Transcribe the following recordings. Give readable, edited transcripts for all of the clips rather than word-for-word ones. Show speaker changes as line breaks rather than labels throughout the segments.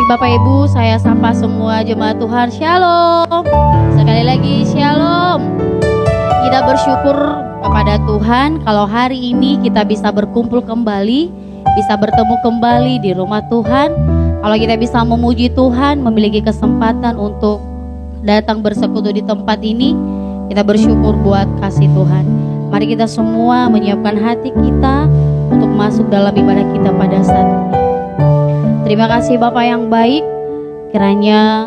Bapak Ibu, saya sapa semua jemaat Tuhan. Shalom. Sekali lagi shalom. Kita bersyukur kepada Tuhan kalau hari ini kita bisa berkumpul kembali, bisa bertemu kembali di rumah Tuhan. Kalau kita bisa memuji Tuhan, memiliki kesempatan untuk datang bersekutu di tempat ini, kita bersyukur buat kasih Tuhan. Mari kita semua menyiapkan hati kita untuk masuk dalam ibadah kita pada saat ini. Terima kasih Bapak yang baik, kiranya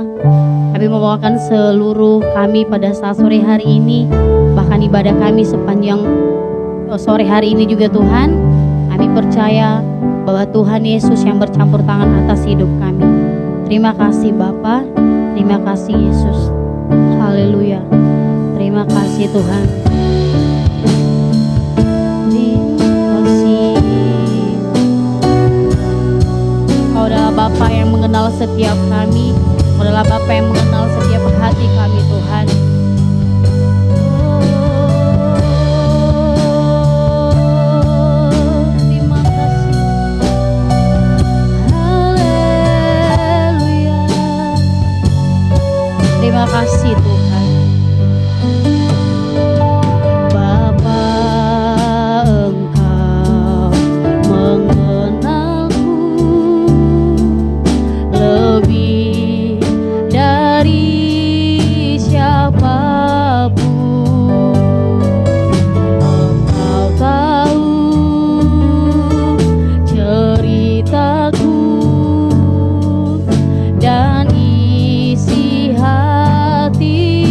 kami membawakan seluruh kami pada saat sore hari ini, bahkan ibadah kami sepanjang sore hari ini juga Tuhan, kami percaya bahwa Tuhan Yesus yang bercampur tangan atas hidup kami. Terima kasih Bapa, terima kasih Yesus. Haleluya. Terima kasih Tuhan. Kau adalah Bapa yang mengenal setiap kami. Kau adalah Bapa yang mengenal setiap hati kami Tuhan. Terima kasih. Haleluya. Terima kasih Tuhan. Bapa, Engkau mengenalku lebih dari siapapun. Engkau tahu ceritaku dan isi hatiku.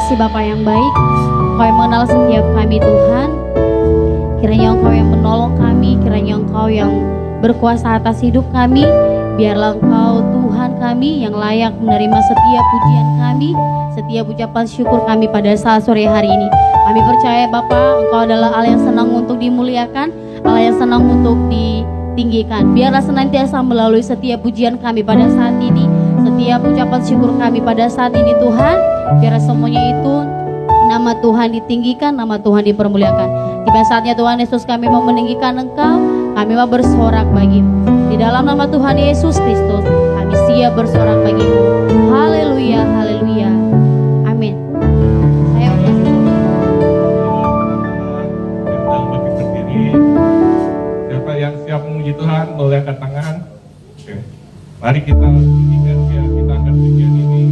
kasih Bapa yang baik, Engkau yang mengenal setiap kami Tuhan. Kiranya Engkau yang menolong kami, kiranya Engkau yang berkuasa atas hidup kami. Biarlah Engkau Tuhan kami yang layak menerima setiap pujian kami, setiap ucapan syukur kami pada saat sore hari ini. Kami percaya Bapa, Engkau adalah Allah yang senang untuk dimuliakan, Allah yang senang untuk ditinggikan. Biarlah senantiasa melalui setiap pujian kami pada saat ini, setiap ucapan syukur kami pada saat ini Tuhan, biarlah semuanya itu nama Tuhan ditinggikan, nama Tuhan dipermuliakan. Tiba saatnya Tuhan Yesus kami mau meninggikan Engkau, kami mau bersorak bagimu. Di dalam nama Tuhan Yesus Kristus, kami siap bersorak bagimu. Haleluya, haleluya. Amin. Saya
masih berdiri. Siapa yang siap memuji Tuhan, boleh angkat tangan. Oke. Mari kita tinggikan dia, kita angkat pujian ini.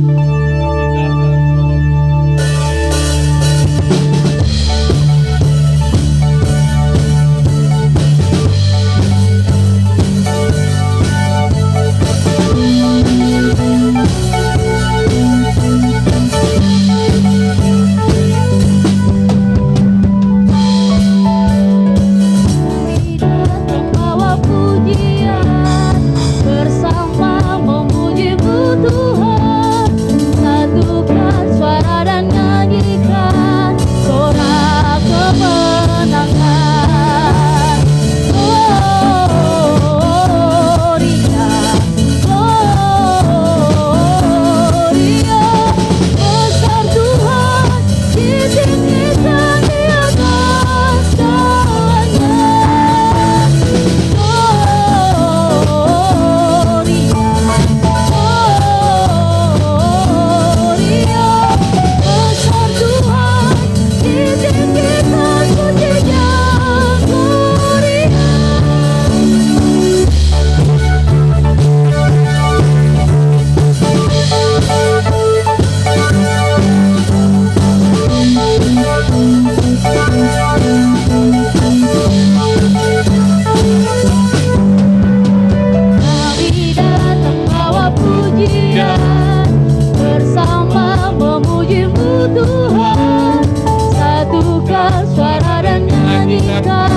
Kami datang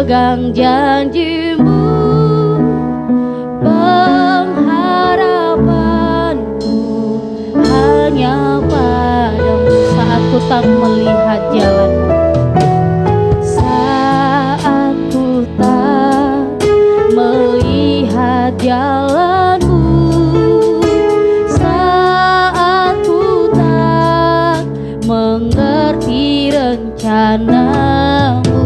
pegang janji-Mu, pengharapanku hanya padamu. Saat ku tak melihat jalan-Mu, saat ku tak melihat jalan-Mu, saat ku tak mengerti rencana-Mu,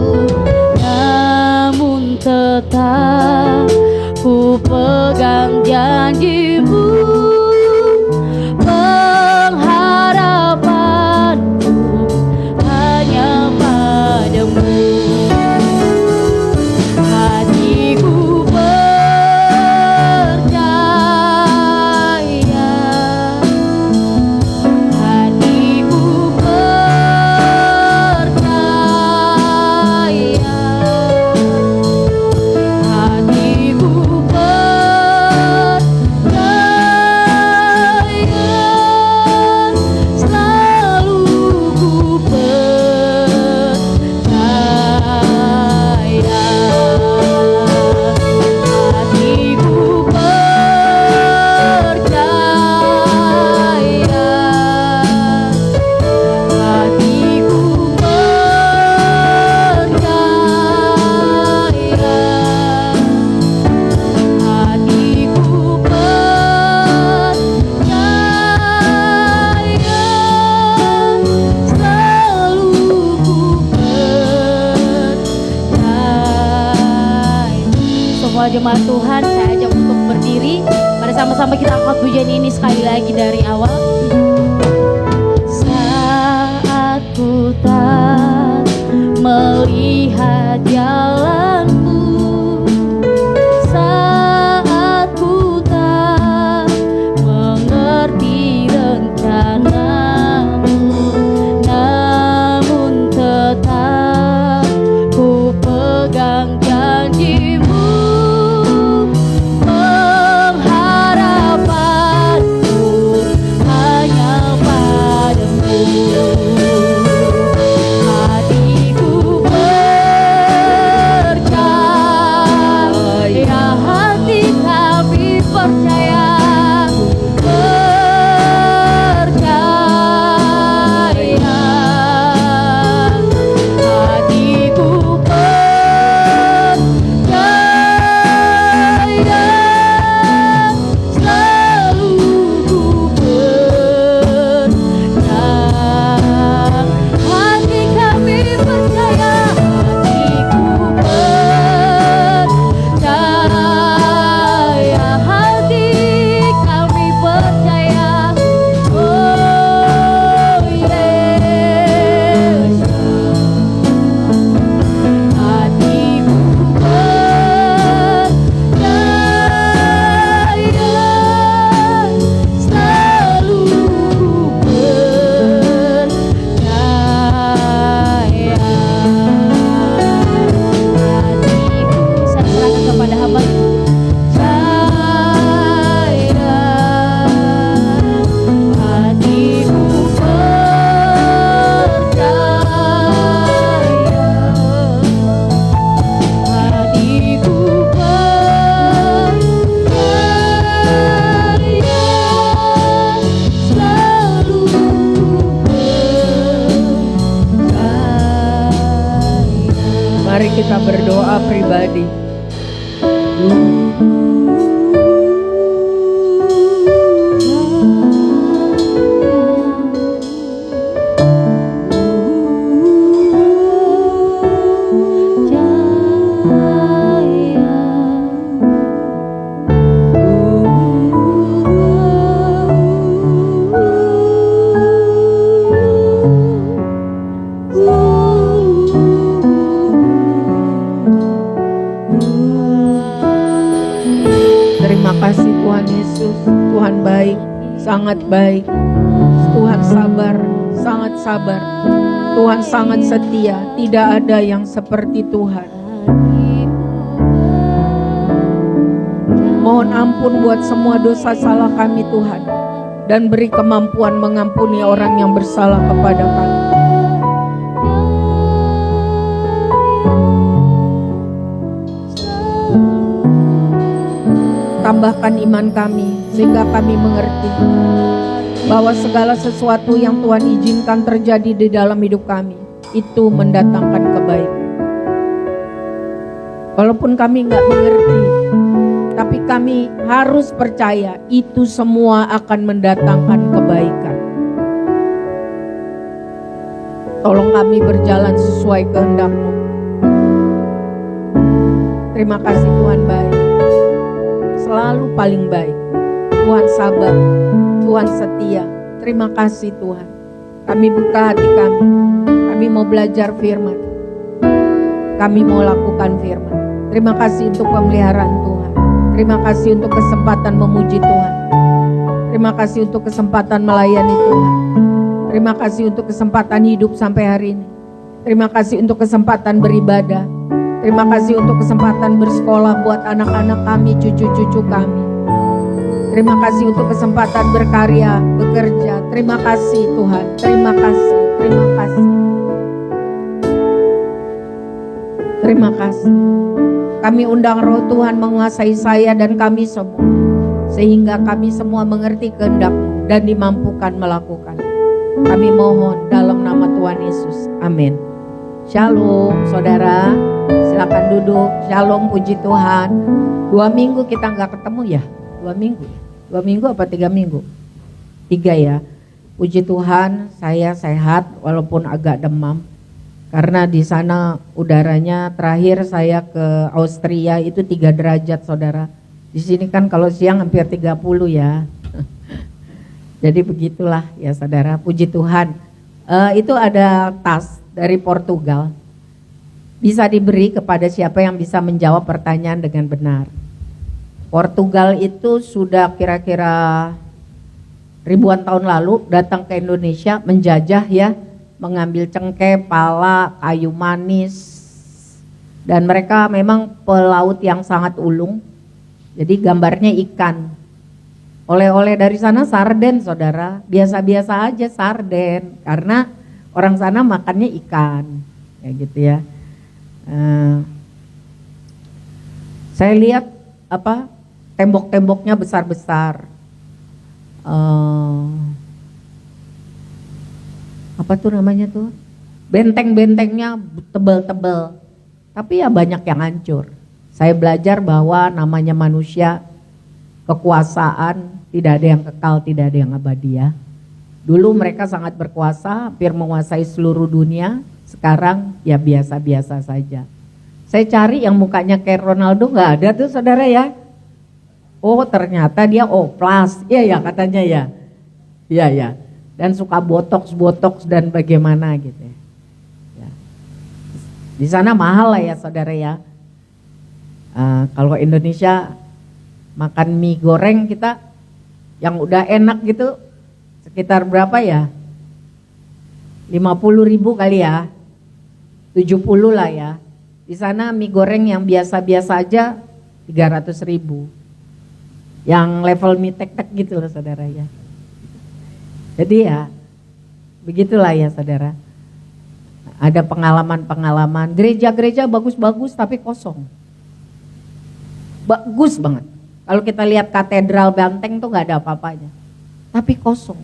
namun tetap ku pegang janji-Mu, pengharapanku hanya padamu. Hatiku percaya, hatiku percaya, hatiku percaya, selalu ku percaya. Hatiku percaya, hatiku percaya, hatiku percaya, selalu ku percaya. Semua jemaat Tuhan, saya ajak untuk berdiri. Mari sama-sama kita angkat pujian ini sekali lagi dari awal. Saat ku tak melihat jalan-Mu, saat ku tak mengerti rencana-Mu, namun tetap ku pegang janji-Mu, pengharapanku hanya padamu. Hatiku percaya, hati kami percaya, percaya. Hatiku percaya, selalu ku percaya. Hati kami percaya, hatiku percaya, hati kami percaya. Oh Yesus, hatiku percaya, selalu ku percaya. Hatiku saya serahkan kepada Hamba. Percaya, hatiku percaya, hatiku percaya, selalu percaya.
Mari kita berdoa pribadi. Terima kasih Tuhan Yesus. Tuhan baik, sangat baik. Tuhan sabar, sangat sabar. Tuhan sangat setia. Tidak ada yang seperti Tuhan. Mohon ampun buat semua dosa salah kami Tuhan, dan beri kemampuan mengampuni orang yang bersalah kepada kami. tambahkan iman kami sehingga kami mengerti bahwa segala sesuatu yang Tuhan izinkan terjadi di dalam hidup kami itu mendatangkan kebaikan. Walaupun kami nggak mengerti, tapi kami harus percaya itu semua akan mendatangkan kebaikan. Tolong kami berjalan sesuai kehendak-Mu. Terima kasih Tuhan baik, selalu paling baik. Tuhan sabar, Tuhan setia. Terima kasih Tuhan. Kami buka hati kami. Kami mau belajar firman. Kami mau lakukan firman. Terima kasih untuk pemeliharaan Tuhan. Terima kasih untuk kesempatan memuji Tuhan. Terima kasih untuk kesempatan melayani Tuhan. Terima kasih untuk kesempatan hidup sampai hari ini. Terima kasih untuk kesempatan beribadah. Terima kasih untuk kesempatan bersekolah buat anak-anak kami, cucu-cucu kami. Terima kasih untuk kesempatan berkarya, bekerja. Terima kasih Tuhan. Terima kasih. Terima kasih. Terima kasih. Kami undang Roh Tuhan menguasai saya dan kami semua, sehingga kami semua mengerti kehendak-Mu dan dimampukan melakukan. Kami mohon dalam nama Tuhan Yesus. Amin. Shalom saudara. Silakan duduk. Shalom, puji Tuhan. 2 minggu kita nggak ketemu ya? 2 minggu. 2 minggu apa 3 minggu? 3 ya. Puji Tuhan, saya sehat walaupun agak demam. Karena di sana udaranya terakhir saya ke Austria itu 3 derajat saudara. Di sini kan kalau siang hampir 30 ya. Jadi begitulah ya saudara, puji Tuhan. Itu ada tas dari Portugal. Bisa diberi kepada siapa yang bisa menjawab pertanyaan dengan benar. Portugal itu sudah kira-kira ribuan tahun lalu datang ke Indonesia menjajah ya, mengambil cengkeh, pala, kayu manis. Dan mereka memang pelaut yang sangat ulung. Jadi gambarnya ikan. Oleh-oleh dari sana sarden saudara, biasa-biasa aja sarden. Karena orang sana makannya ikan, kayak gitu ya. Saya lihat tembok-temboknya besar-besar. Apa tuh namanya tuh? Benteng-bentengnya tebel-tebel. Tapi ya banyak yang hancur. Saya belajar bahwa namanya manusia, kekuasaan tidak ada yang kekal, tidak ada yang abadi ya. Dulu mereka sangat berkuasa, hampir menguasai seluruh dunia. Sekarang ya biasa-biasa saja. Saya cari yang mukanya kayak Ronaldo, nggak ada tuh saudara ya. Oh ternyata dia oplas, iya ya katanya ya. Iya ya. Dan suka botox dan bagaimana gitu ya. Di sana mahal lah ya saudara ya. Kalau Indonesia makan mie goreng kita yang udah enak gitu sekitar berapa ya? 50.000 kali ya, 70 lah ya. Di sana mie goreng yang biasa-biasa aja 300.000. Yang level mie tek-tek gitu loh saudara ya. Jadi ya begitulah ya saudara. Ada pengalaman-pengalaman, gereja-gereja bagus-bagus tapi kosong. Bagus banget. Kalau kita lihat katedral Banteng tuh gak ada apa-apanya. Tapi kosong.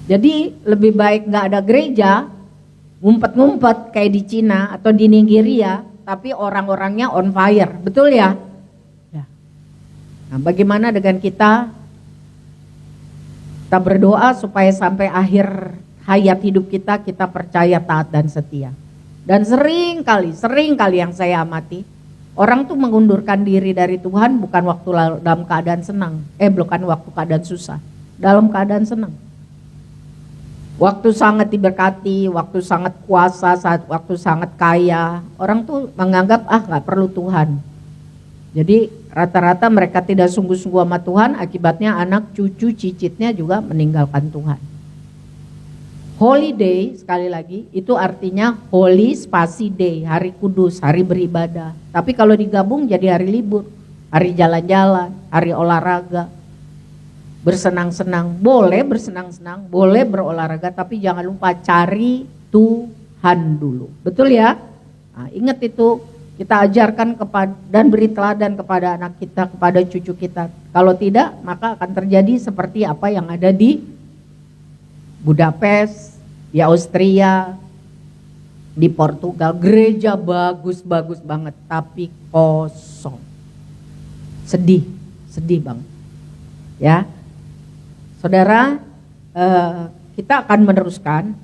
Jadi lebih baik gak ada gereja, ngumpet-ngumpet kayak di Cina atau di Nigeria, tapi orang-orangnya on fire. Betul ya? Nah, bagaimana dengan kita? Kita berdoa supaya sampai akhir hayat hidup kita percaya, taat dan setia. Dan sering kali yang saya amati, orang tuh mengundurkan diri dari Tuhan bukan waktu dalam keadaan senang, bukan waktu keadaan susah, dalam keadaan senang. Waktu sangat diberkati, waktu sangat kuasa, waktu sangat kaya, orang tuh menganggap gak perlu Tuhan. Jadi rata-rata mereka tidak sungguh-sungguh sama Tuhan, akibatnya anak cucu cicitnya juga meninggalkan Tuhan. Holiday sekali lagi itu artinya holy spasi day, hari kudus, hari beribadah. Tapi kalau digabung jadi hari libur, hari jalan-jalan, hari olahraga. Bersenang-senang, boleh bersenang-senang, boleh berolahraga, tapi jangan lupa cari Tuhan dulu. Betul ya? Nah, ingat itu Kita ajarkan kepada dan beri teladan kepada anak kita, kepada cucu kita. Kalau tidak, maka akan terjadi seperti apa yang ada di Budapest, di Austria, di Portugal. Gereja bagus-bagus banget, tapi kosong. Sedih banget. Ya, saudara, kita akan meneruskan.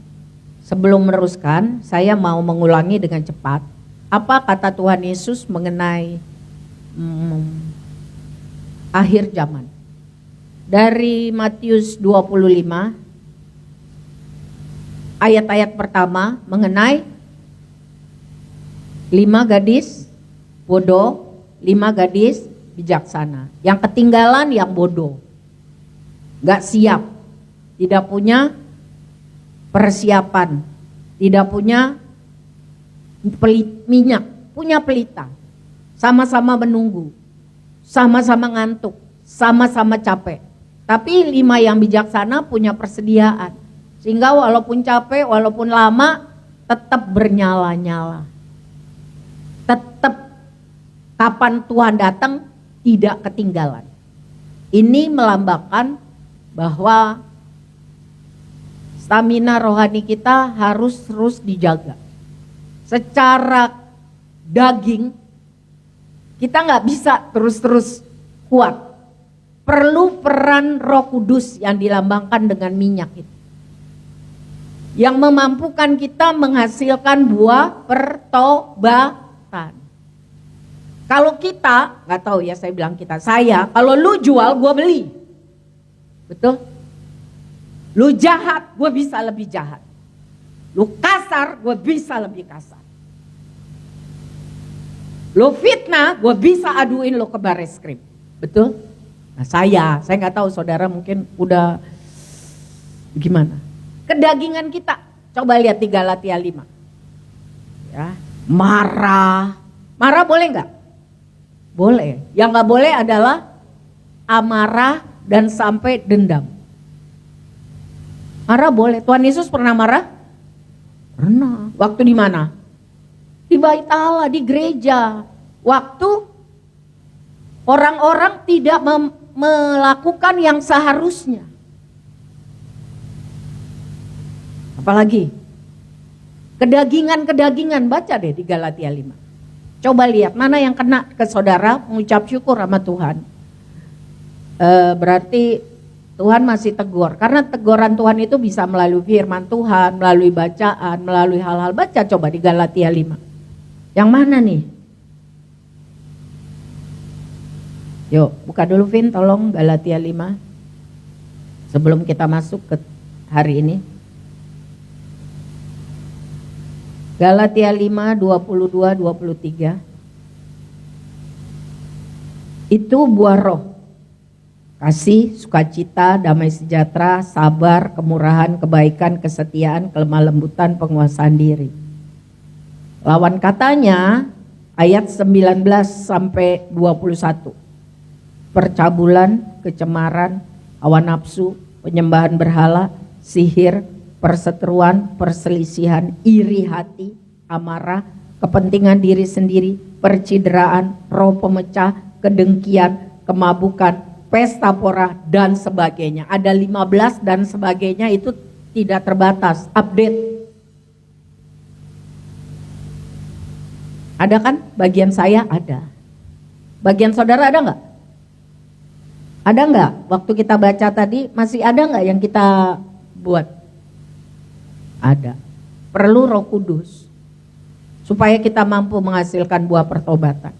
Sebelum meneruskan, saya mau mengulangi dengan cepat apa kata Tuhan Yesus mengenai akhir zaman. Dari Matius 25 ayat-ayat pertama mengenai 5 gadis bodoh, 5 gadis bijaksana. Yang ketinggalan yang bodoh, gak siap, tidak punya persiapan, tidak punya minyak, punya pelita, sama-sama menunggu, sama-sama ngantuk, sama-sama capek. Tapi 5 yang bijaksana punya persediaan, sehingga walaupun capek, walaupun lama, tetap bernyala-nyala. Tetap kapan Tuhan datang tidak ketinggalan. Ini melambangkan bahwa stamina rohani kita harus terus dijaga. Secara daging kita nggak bisa terus-terus kuat. Perlu peran Roh Kudus yang dilambangkan dengan minyak itu, yang memampukan kita menghasilkan buah pertobatan. Kalau kita, nggak tahu ya, saya bilang kita, saya, kalau lu jual, gua beli. Betul? Lu jahat, gue bisa lebih jahat. Lu kasar, gue bisa lebih kasar. Lu fitnah, gue bisa aduin lu ke Bareskrim. Betul? Nah saya nggak tahu saudara mungkin udah gimana. Kedagingan kita, coba lihat di Galatia 5. Ya, marah boleh nggak? Boleh. Yang nggak boleh adalah amarah dan sampai dendam. Marah boleh. Tuhan Yesus pernah marah? Pernah. Waktu di mana? Di Bait Allah, di gereja. Waktu orang-orang tidak melakukan yang seharusnya. Apalagi? Kedagingan, baca deh di Galatia 5. Coba lihat mana yang kena ke saudara, mengucap syukur sama Tuhan. Berarti Tuhan masih tegur, karena teguran Tuhan itu bisa melalui firman Tuhan, melalui bacaan, melalui hal-hal. Baca coba di Galatia 5. Yang mana nih? Yuk, buka dulu Vin, tolong Galatia 5. Sebelum kita masuk ke hari ini. Galatia 5, 22, 23. Itu buah roh. Kasih, sukacita, damai sejahtera, sabar, kemurahan, kebaikan, kesetiaan, kelemah lembutan, penguasaan diri. Lawan katanya ayat 19 sampai 21. Percabulan, kecemaran, hawa nafsu, penyembahan berhala, sihir, perseteruan, perselisihan, iri hati, amarah, kepentingan diri sendiri, percideraan, roh pemecah, kedengkian, kemabukan, pesta pora dan sebagainya. Ada 15 dan sebagainya, itu tidak terbatas. Update. Ada kan? Bagian saya ada. Bagian saudara ada nggak? Ada nggak? Waktu kita baca tadi masih ada nggak yang kita buat? Ada. Perlu Roh Kudus supaya kita mampu menghasilkan buah pertobatan.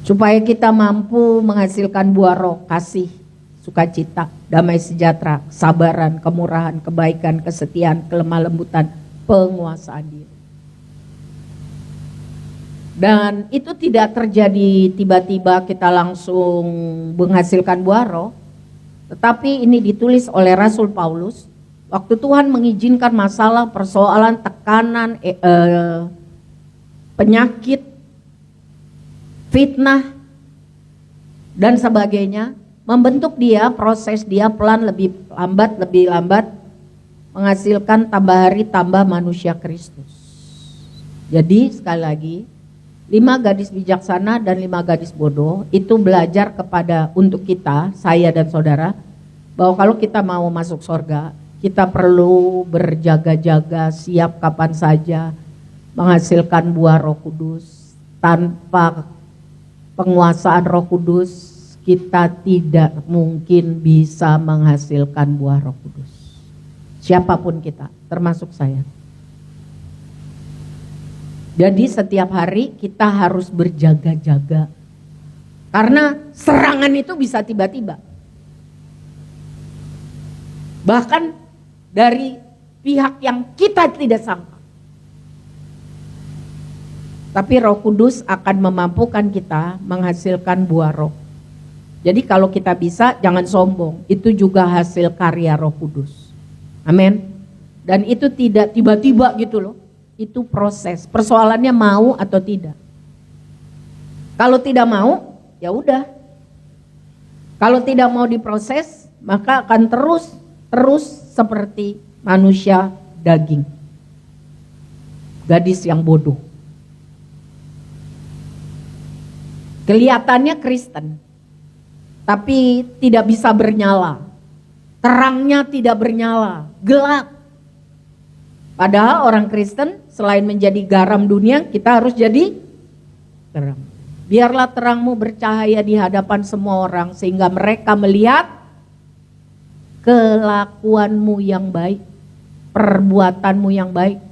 Supaya kita mampu menghasilkan buah roh, kasih, sukacita, damai sejahtera, kesabaran, kemurahan, kebaikan, kesetiaan, kelemah lembutan, penguasaan diri. Dan itu tidak terjadi tiba-tiba kita langsung menghasilkan buah roh. Tetapi ini ditulis oleh Rasul Paulus. Waktu Tuhan mengizinkan masalah, persoalan, tekanan, penyakit, fitnah dan sebagainya, membentuk dia, proses dia pelan, lebih lambat menghasilkan tambah hari tambah manusia Kristus. Jadi sekali lagi, 5 gadis bijaksana dan 5 gadis bodoh itu belajar untuk kita, saya dan saudara, bahwa kalau kita mau masuk surga, kita perlu berjaga-jaga, siap kapan saja menghasilkan buah Roh Kudus. Tanpa penguasaan Roh Kudus, kita tidak mungkin bisa menghasilkan buah Roh Kudus. Siapapun kita, termasuk saya. Jadi setiap hari kita harus berjaga-jaga. Karena serangan itu bisa tiba-tiba. Bahkan dari pihak yang kita tidak sangka. Tapi Roh Kudus akan memampukan kita menghasilkan buah roh. Jadi kalau kita bisa, jangan sombong. Itu juga hasil karya Roh Kudus. Amin. Dan itu tidak tiba-tiba gitu loh. Itu proses. Persoalannya mau atau tidak. Kalau tidak mau, ya udah. Kalau tidak mau diproses, maka akan terus seperti manusia daging. Gadis yang bodoh. Kelihatannya Kristen, tapi tidak bisa bernyala. Terangnya tidak bernyala, gelap. Padahal orang Kristen selain menjadi garam dunia, kita harus jadi terang. Biarlah terangmu bercahaya di hadapan semua orang sehingga mereka melihat kelakuanmu yang baik, perbuatanmu yang baik,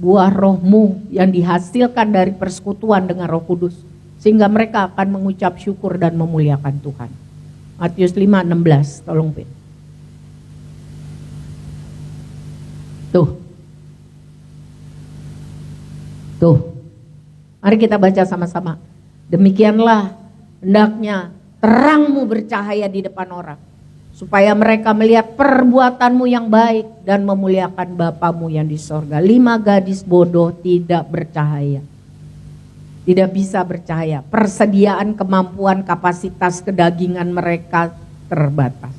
buah rohmu yang dihasilkan dari persekutuan dengan Roh Kudus. Sehingga mereka akan mengucap syukur dan memuliakan Tuhan. Matius 5:16, tolong Pin. Tuh, mari kita baca sama-sama. Demikianlah hendaknya terangmu bercahaya di depan orang, supaya mereka melihat perbuatanmu yang baik dan memuliakan Bapamu yang di sorga. 5 gadis bodoh tidak bercahaya, tidak bisa bercahaya. Persediaan, kemampuan, kapasitas kedagingan mereka terbatas.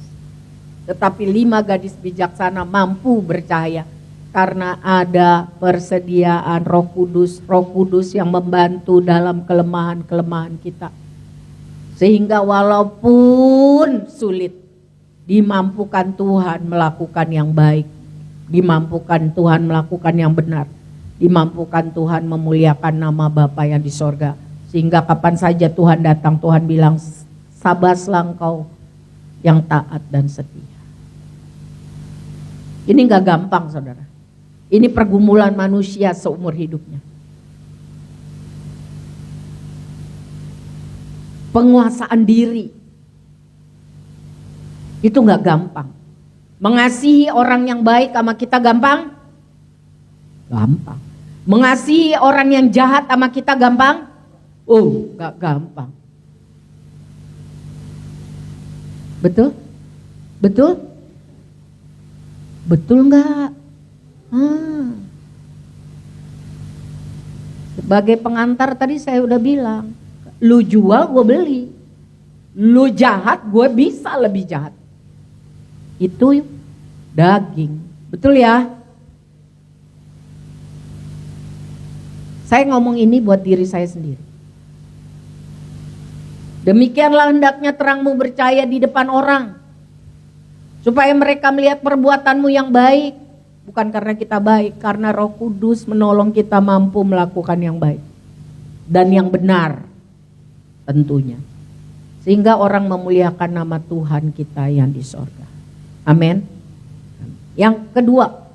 Tetapi 5 gadis bijaksana mampu bercahaya. Karena ada persediaan Roh Kudus yang membantu dalam kelemahan-kelemahan kita. Sehingga walaupun sulit, dimampukan Tuhan melakukan yang baik. Dimampukan Tuhan melakukan yang benar. Dimampukan Tuhan memuliakan nama Bapa yang di sorga. Sehingga kapan saja Tuhan datang, Tuhan bilang, sabaslah engkau yang taat dan setia. Ini gak gampang saudara. Ini pergumulan manusia seumur hidupnya. Penguasaan diri itu gak gampang. Mengasihi orang yang baik sama kita gampang? Gampang. Mengasihi orang yang jahat sama kita gampang? Oh, gak gampang. Betul? Betul? Betul gak? Sebagai pengantar tadi saya udah bilang, lu jual gue beli, lu jahat gue bisa lebih jahat. Itu daging, betul ya? Saya ngomong ini buat diri saya sendiri. Demikianlah hendaknya terangmu bercahaya di depan orang, supaya mereka melihat perbuatanmu yang baik. Bukan karena kita baik, karena Roh Kudus menolong kita mampu melakukan yang baik. Dan yang benar tentunya. Sehingga orang memuliakan nama Tuhan kita yang di sorga. Amin. Yang kedua,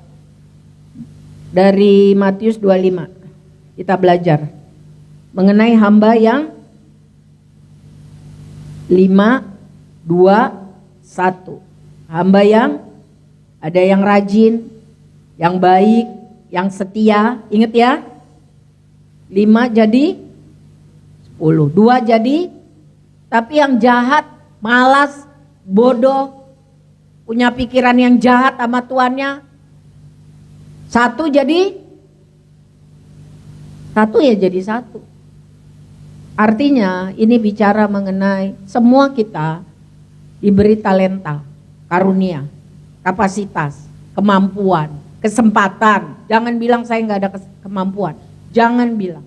dari Matius 25, kita belajar mengenai hamba yang 5, 2, 1. Hamba yang ada yang rajin, yang baik, yang setia. Ingat ya, 5 jadi 10, 2 jadi, tapi yang jahat, malas, bodoh, punya pikiran yang jahat sama tuannya, 1 jadi 1 ya jadi 1. Artinya ini bicara mengenai semua kita diberi talenta, karunia, kapasitas, kemampuan, kesempatan. Jangan bilang saya nggak ada kemampuan. Jangan bilang.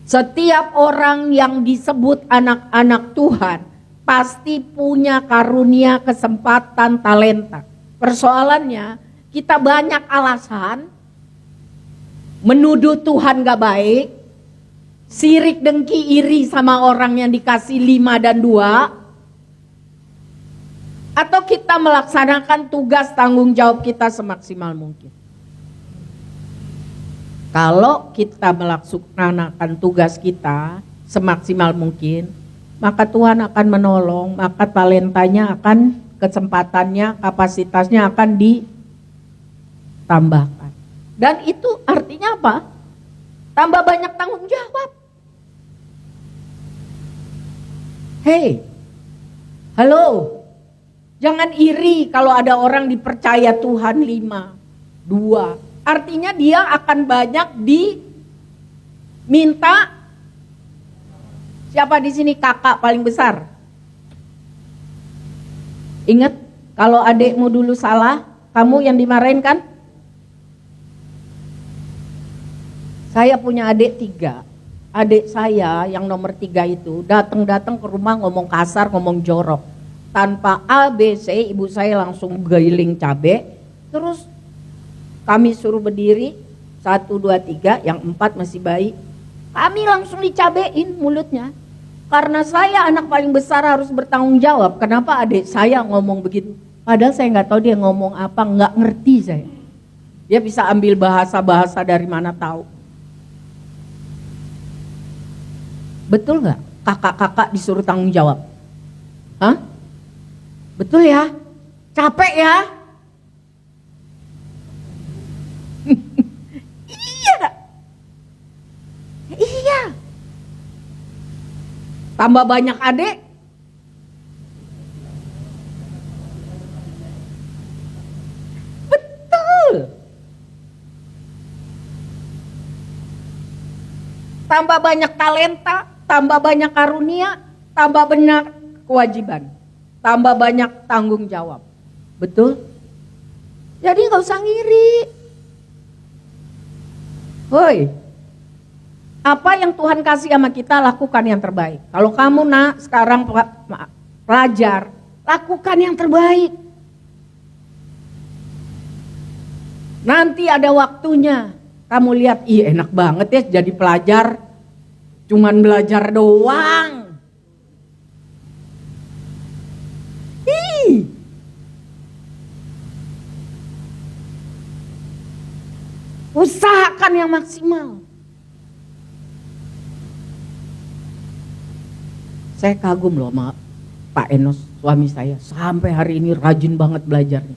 Setiap orang yang disebut anak-anak Tuhan pasti punya karunia, kesempatan, talenta. Persoalannya kita banyak alasan menuduh Tuhan gak baik, sirik dengki iri sama orang yang dikasih 5 dan 2, atau kita melaksanakan tugas tanggung jawab kita semaksimal mungkin. Kalau kita melaksanakan tugas kita semaksimal mungkin, maka Tuhan akan menolong, maka talentanya akan, kesempatannya, kapasitasnya akan ditambahkan. Dan itu artinya apa? Tambah banyak tanggung jawab. Hei, halo, jangan iri kalau ada orang dipercaya Tuhan 5, 2. Artinya dia akan banyak diminta. Siapa di sini kakak paling besar? Ingat, kalau adikmu dulu salah, kamu yang dimarahin kan? Saya punya adik 3. Adik saya yang nomor 3 itu datang ke rumah ngomong kasar, ngomong jorok. Tanpa ABC, ibu saya langsung giling cabe. Terus kami suruh berdiri, 1, 2, 3, yang 4 masih bayi. Kami langsung dicabein mulutnya. Karena saya anak paling besar harus bertanggung jawab. Kenapa adik saya ngomong begitu? Padahal saya nggak tahu dia ngomong apa, nggak ngerti saya. Dia bisa ambil bahasa-bahasa dari mana tahu. Betul nggak? Kakak-kakak disuruh tanggung jawab. Hah? Betul ya? Capek ya? Iya. Tambah banyak adik. Betul. Tambah banyak talenta, tambah banyak karunia, tambah banyak kewajiban, tambah banyak tanggung jawab. Betul? Jadi gak usah ngiri. Woi, apa yang Tuhan kasih sama kita, lakukan yang terbaik. Kalau kamu sekarang pelajar, lakukan yang terbaik. Nanti ada waktunya, kamu lihat, ih enak banget ya jadi pelajar, cuman belajar doang. Usahakan yang maksimal. Saya kagum loh sama Pak Enos, suami saya. Sampai hari ini rajin banget belajarnya.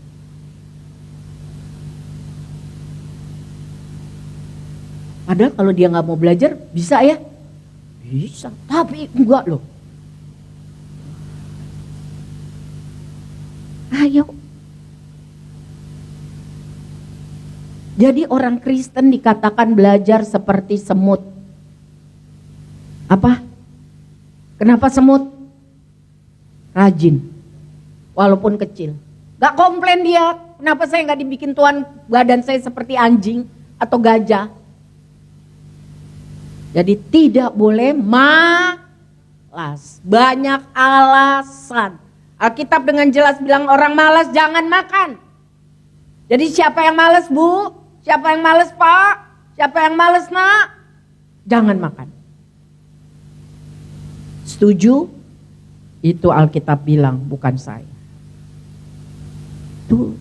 Padahal kalau dia nggak mau belajar, bisa ya? Bisa, tapi enggak loh. Ayo. Jadi orang Kristen dikatakan belajar seperti semut. Apa? Kenapa semut? Rajin, walaupun kecil. Gak komplain dia, kenapa saya gak dibikin Tuhan badan saya seperti anjing atau gajah. Jadi tidak boleh malas, banyak alasan. Alkitab dengan jelas bilang orang malas jangan makan. Jadi siapa yang malas bu? Siapa yang malas pak? Siapa yang malas nak? Jangan makan. Setuju? Itu Alkitab bilang, bukan saya. Tuh.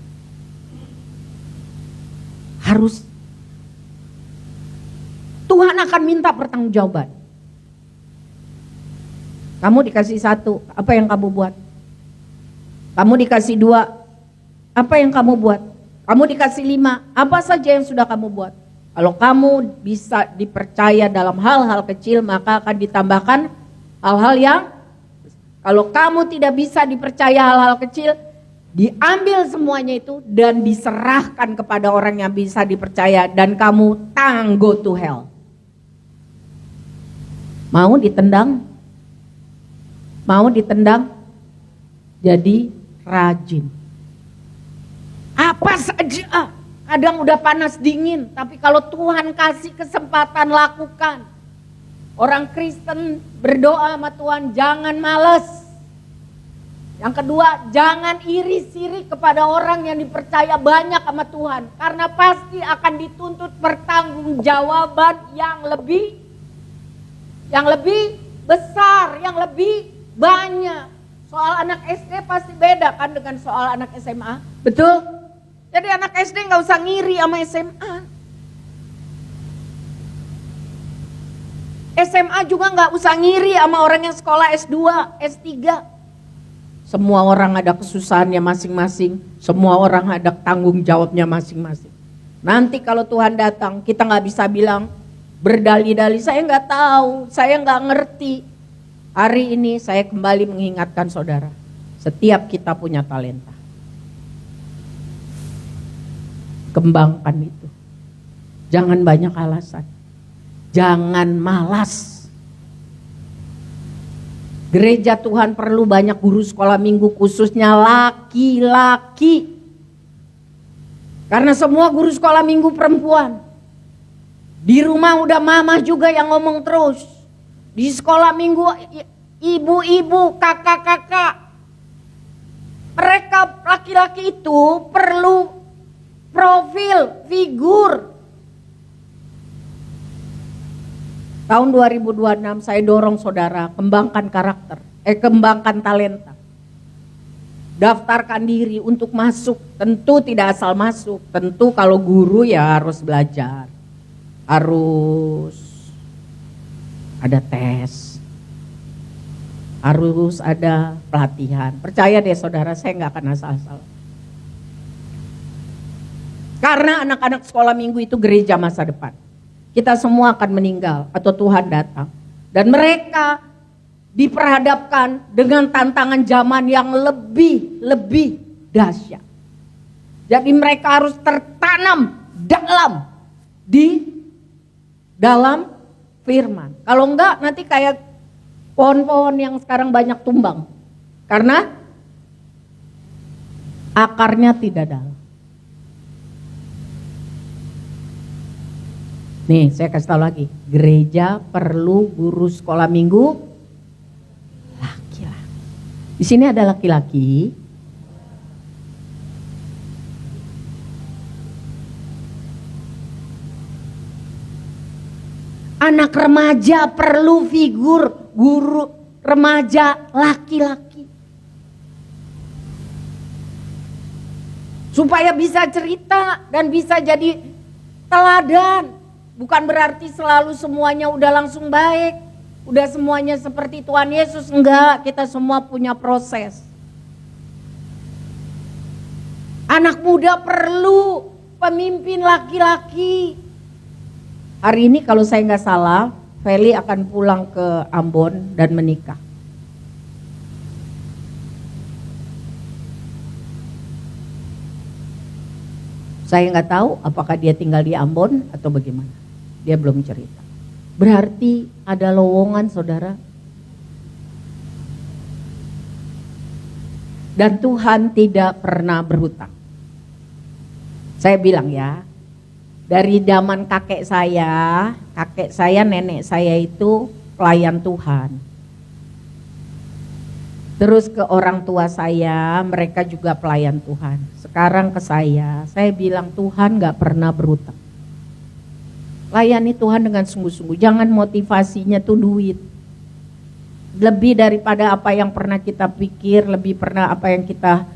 Harus. Tuhan akan minta pertanggungjawaban. Kamu dikasih 1, apa yang kamu buat? Kamu dikasih 2, apa yang kamu buat? Kamu dikasih 5, apa saja yang sudah kamu buat? Kalau kamu bisa dipercaya dalam hal-hal kecil, maka akan ditambahkan hal-hal yang, kalau kamu tidak bisa dipercaya hal-hal kecil, diambil semuanya itu dan diserahkan kepada orang yang bisa dipercaya dan kamu go to hell. Mau ditendang? Mau ditendang? Jadi rajin. Apa saja, kadang udah panas dingin, tapi kalau Tuhan kasih kesempatan lakukan. Orang Kristen berdoa sama Tuhan, jangan males. Yang kedua, jangan iri sirik kepada orang yang dipercaya banyak sama Tuhan. Karena pasti akan dituntut pertanggungjawaban yang lebih besar, yang lebih banyak. Soal anak SD pasti beda kan dengan soal anak SMA. Betul? Jadi anak SD gak usah ngiri sama SMA. SMA juga gak usah ngiri sama orang yang sekolah S2, S3. Semua orang ada kesusahannya masing-masing. Semua orang ada tanggung jawabnya masing-masing. Nanti kalau Tuhan datang, kita gak bisa bilang berdali-dali, saya gak tahu, saya gak ngerti. Hari ini saya kembali mengingatkan saudara, setiap kita punya talenta. Kembangkan itu. Jangan banyak alasan. Jangan malas. Gereja Tuhan perlu banyak guru sekolah minggu, khususnya laki-laki. Karena semua guru sekolah minggu perempuan. Di rumah udah mama juga yang ngomong terus. Di sekolah minggu ibu-ibu, kakak-kakak. Mereka laki-laki itu perlu profil, figur. Tahun 2026 saya dorong saudara kembangkan karakter, kembangkan talenta. Daftarkan diri untuk masuk, tentu tidak asal masuk. Tentu kalau guru ya harus belajar, harus ada tes, harus ada pelatihan. Percaya deh saudara, saya nggak akan asal-asal. Karena anak-anak sekolah minggu itu gereja masa depan. Kita semua akan meninggal atau Tuhan datang. Dan mereka diperhadapkan dengan tantangan zaman yang lebih dahsyat. Jadi mereka harus tertanam dalam firman. Kalau enggak nanti kayak pohon-pohon yang sekarang banyak tumbang. Karena akarnya tidak dalam. Nih saya kasih tahu lagi, gereja perlu guru sekolah minggu laki-laki. Di sini ada laki-laki. Anak remaja perlu figur guru remaja laki-laki. Supaya bisa cerita dan bisa jadi teladan. Bukan berarti selalu semuanya udah langsung baik, udah semuanya seperti Tuhan Yesus, enggak, kita semua punya proses. Anak muda perlu pemimpin laki-laki. Hari ini kalau saya nggak salah, Feli akan pulang ke Ambon dan menikah. Saya nggak tahu apakah dia tinggal di Ambon atau bagaimana. Dia belum cerita. Berarti ada lowongan saudara. Dan Tuhan tidak pernah berhutang. Saya bilang ya, dari zaman kakek saya, nenek saya itu pelayan Tuhan. Terus ke orang tua saya, mereka juga pelayan Tuhan. Sekarang ke saya bilang Tuhan gak pernah berhutang. Layani Tuhan dengan sungguh-sungguh, jangan motivasinya tuh duit. Lebih daripada apa yang pernah kita pikir, lebih pernah apa yang kita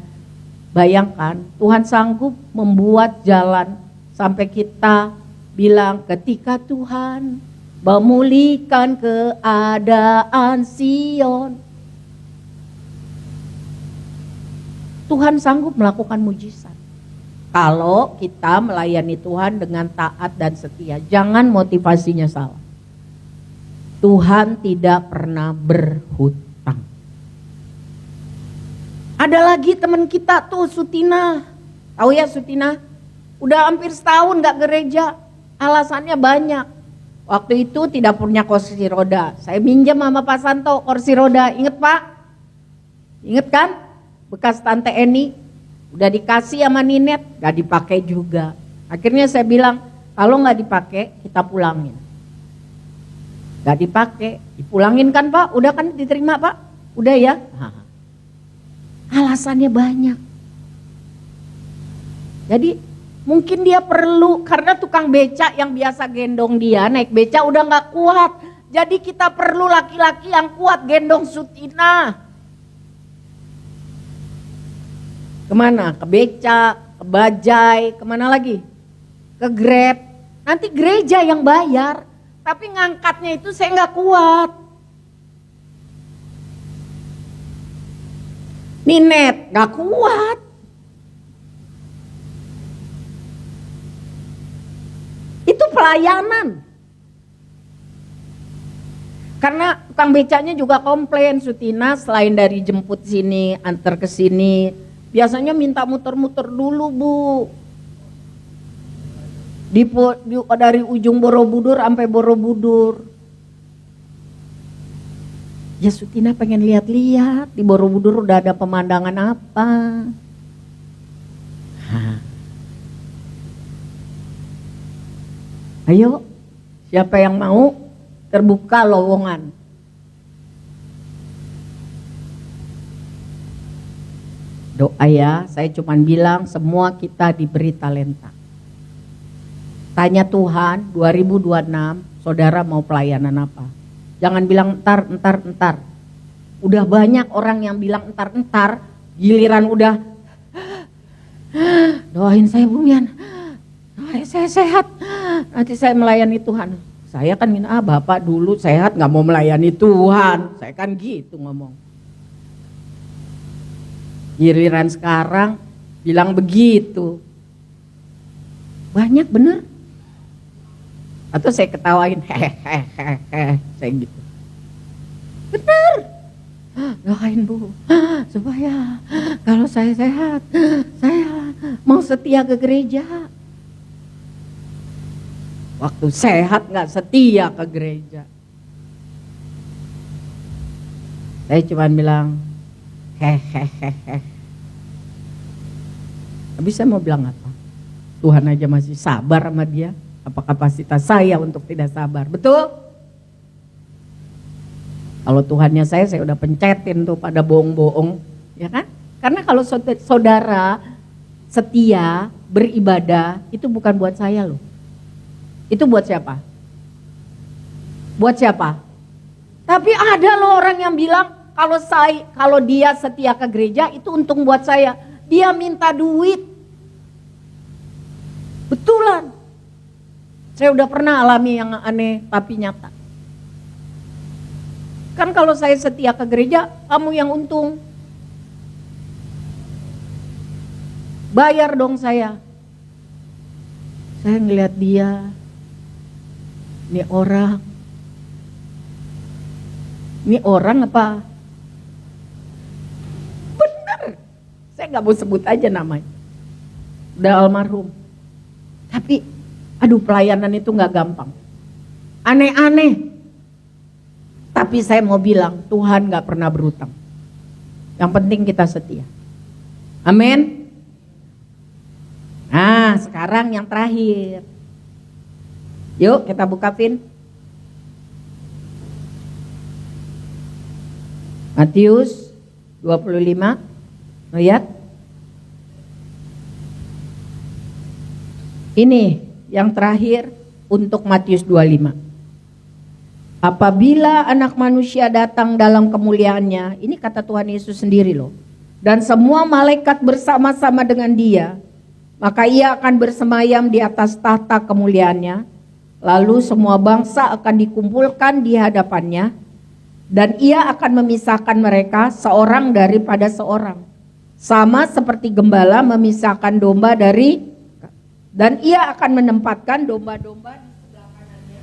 bayangkan. Tuhan sanggup membuat jalan sampai kita bilang ketika Tuhan memulihkan keadaan Sion. Tuhan sanggup melakukan mujizat. Kalau kita melayani Tuhan dengan taat dan setia, jangan motivasinya salah. Tuhan tidak pernah berhutang. Ada lagi teman kita tuh Sutina. Tahu ya Sutina? Udah hampir setahun gak gereja. Alasannya banyak. Waktu itu tidak punya kursi roda. Saya minjem sama Pak Santo kursi roda. Ingat Pak? Ingat kan? Bekas Tante Eni. Udah dikasih sama Ninet, gak dipakai juga. Akhirnya saya bilang, kalau gak dipakai kita pulangin. Gak dipakai, dipulangin kan Pak, udah kan diterima Pak, udah ya. Alasannya banyak. Jadi mungkin dia perlu, karena tukang beca yang biasa gendong dia naik beca udah gak kuat. Jadi kita perlu laki-laki yang kuat gendong Sutina. Kemana? Ke beca, ke bajai, kemana lagi? Ke Grab. Nanti gereja yang bayar. Tapi ngangkatnya itu saya nggak kuat. Ninet nggak kuat. Itu pelayanan. Karena tukang becanya juga komplain, Sutina selain dari jemput sini, antar ke sini, biasanya minta muter-muter dulu Bu. Dari ujung Borobudur sampai Borobudur. Ya Sutina pengen lihat-lihat di Borobudur udah ada pemandangan apa. Ayo, siapa yang mau? Terbuka lowongan. Doa ya, saya cuman bilang semua kita diberi talenta. Tanya Tuhan 2026 saudara mau pelayanan apa. Jangan bilang entar. Udah banyak orang yang bilang entar, giliran udah doain saya Bu Mian, saya sehat, nanti saya melayani Tuhan. Saya kan Bapak dulu sehat gak mau melayani Tuhan, saya kan gitu ngomong. Giliran sekarang bilang begitu. Banyak bener. Atau saya ketawain, saya gitu. Benar, doain Bu, supaya kalau saya sehat, saya mau setia ke gereja. Waktu sehat nggak setia ke gereja. Saya cuma bilang, Habis saya mau bilang apa? Tuhan aja masih sabar sama dia. Apa kapasitas saya untuk tidak sabar? Betul? Kalau Tuhannya saya udah pencetin tuh pada bohong-bohong, ya kan? Karena kalau saudara setia beribadah itu bukan buat saya loh. Itu buat siapa? Buat siapa? Tapi ada loh orang yang bilang kalau dia setia ke gereja itu untung buat saya. Dia minta duit. Betulan. Saya udah pernah alami yang aneh tapi nyata. Kan kalau saya setia ke gereja, kamu yang untung. Bayar dong saya. Saya ngelihat dia. Ini orang apa? Bener. Saya gak mau sebut aja namanya. Udah almarhum. Tapi aduh pelayanan itu gak gampang. Aneh-aneh. Tapi saya mau bilang Tuhan gak pernah berutang. Yang penting kita setia. Amin. Nah sekarang yang terakhir. Yuk kita buka Vin. Matius 25. Lihat. Ini yang terakhir untuk Matius 25. Apabila anak manusia datang dalam kemuliaannya, ini kata Tuhan Yesus sendiri loh. Dan semua malaikat bersama-sama dengan dia, maka ia akan bersemayam di atas tahta kemuliaannya. Lalu semua bangsa akan dikumpulkan di hadapannya, dan ia akan memisahkan mereka seorang daripada seorang. Sama seperti gembala memisahkan domba dan ia akan menempatkan domba-domba di sebelah kanannya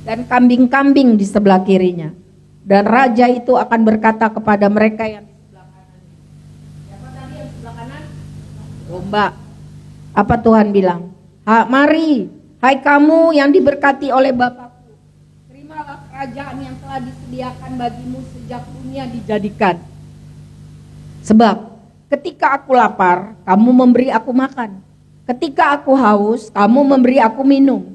dan kambing-kambing di sebelah kirinya. Dan raja itu akan berkata kepada mereka yang di sebelah kanannya. Siapa tadi yang sebelah kanan? Domba. Apa Tuhan bilang? Mari, hai kamu yang diberkati oleh Bapakku, terimalah kerajaan yang telah disediakan bagimu sejak dunia dijadikan. Sebab ketika aku lapar, kamu memberi aku makan. Ketika aku haus, kamu memberi aku minum.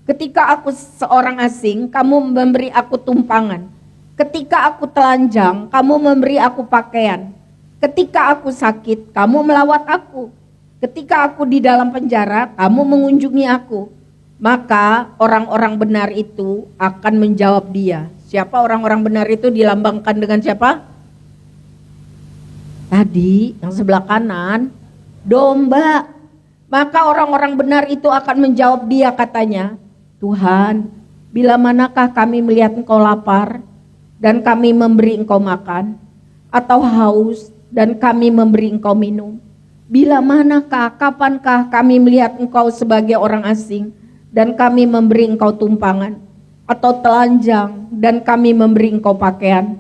Ketika aku seorang asing, kamu memberi aku tumpangan. Ketika aku telanjang, kamu memberi aku pakaian. Ketika aku sakit, kamu melawat aku. Ketika aku di dalam penjara, kamu mengunjungi aku. Maka orang-orang benar itu akan menjawab dia. Siapa orang-orang benar itu dilambangkan dengan siapa? Tadi yang sebelah kanan, domba. Maka orang-orang benar itu akan menjawab dia, katanya, Tuhan, bila manakah kami melihat engkau lapar dan kami memberi engkau makan, atau haus dan kami memberi engkau minum? Bila manakah, kapankah kami melihat engkau sebagai orang asing dan kami memberi engkau tumpangan, atau telanjang dan kami memberi engkau pakaian?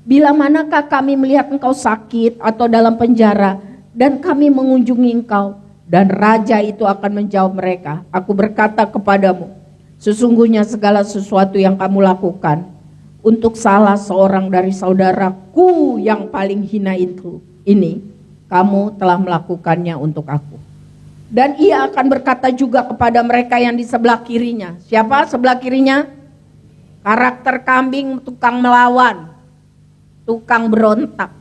Bila manakah kami melihat engkau sakit atau dalam penjara dan kami mengunjungi engkau? Dan raja itu akan menjawab mereka, aku berkata kepadamu, sesungguhnya segala sesuatu yang kamu lakukan untuk salah seorang dari saudaraku yang paling hina itu, ini kamu telah melakukannya untuk aku. Dan ia akan berkata juga kepada mereka yang di sebelah kirinya. Siapa sebelah kirinya? Karakter kambing, tukang melawan, tukang berontak.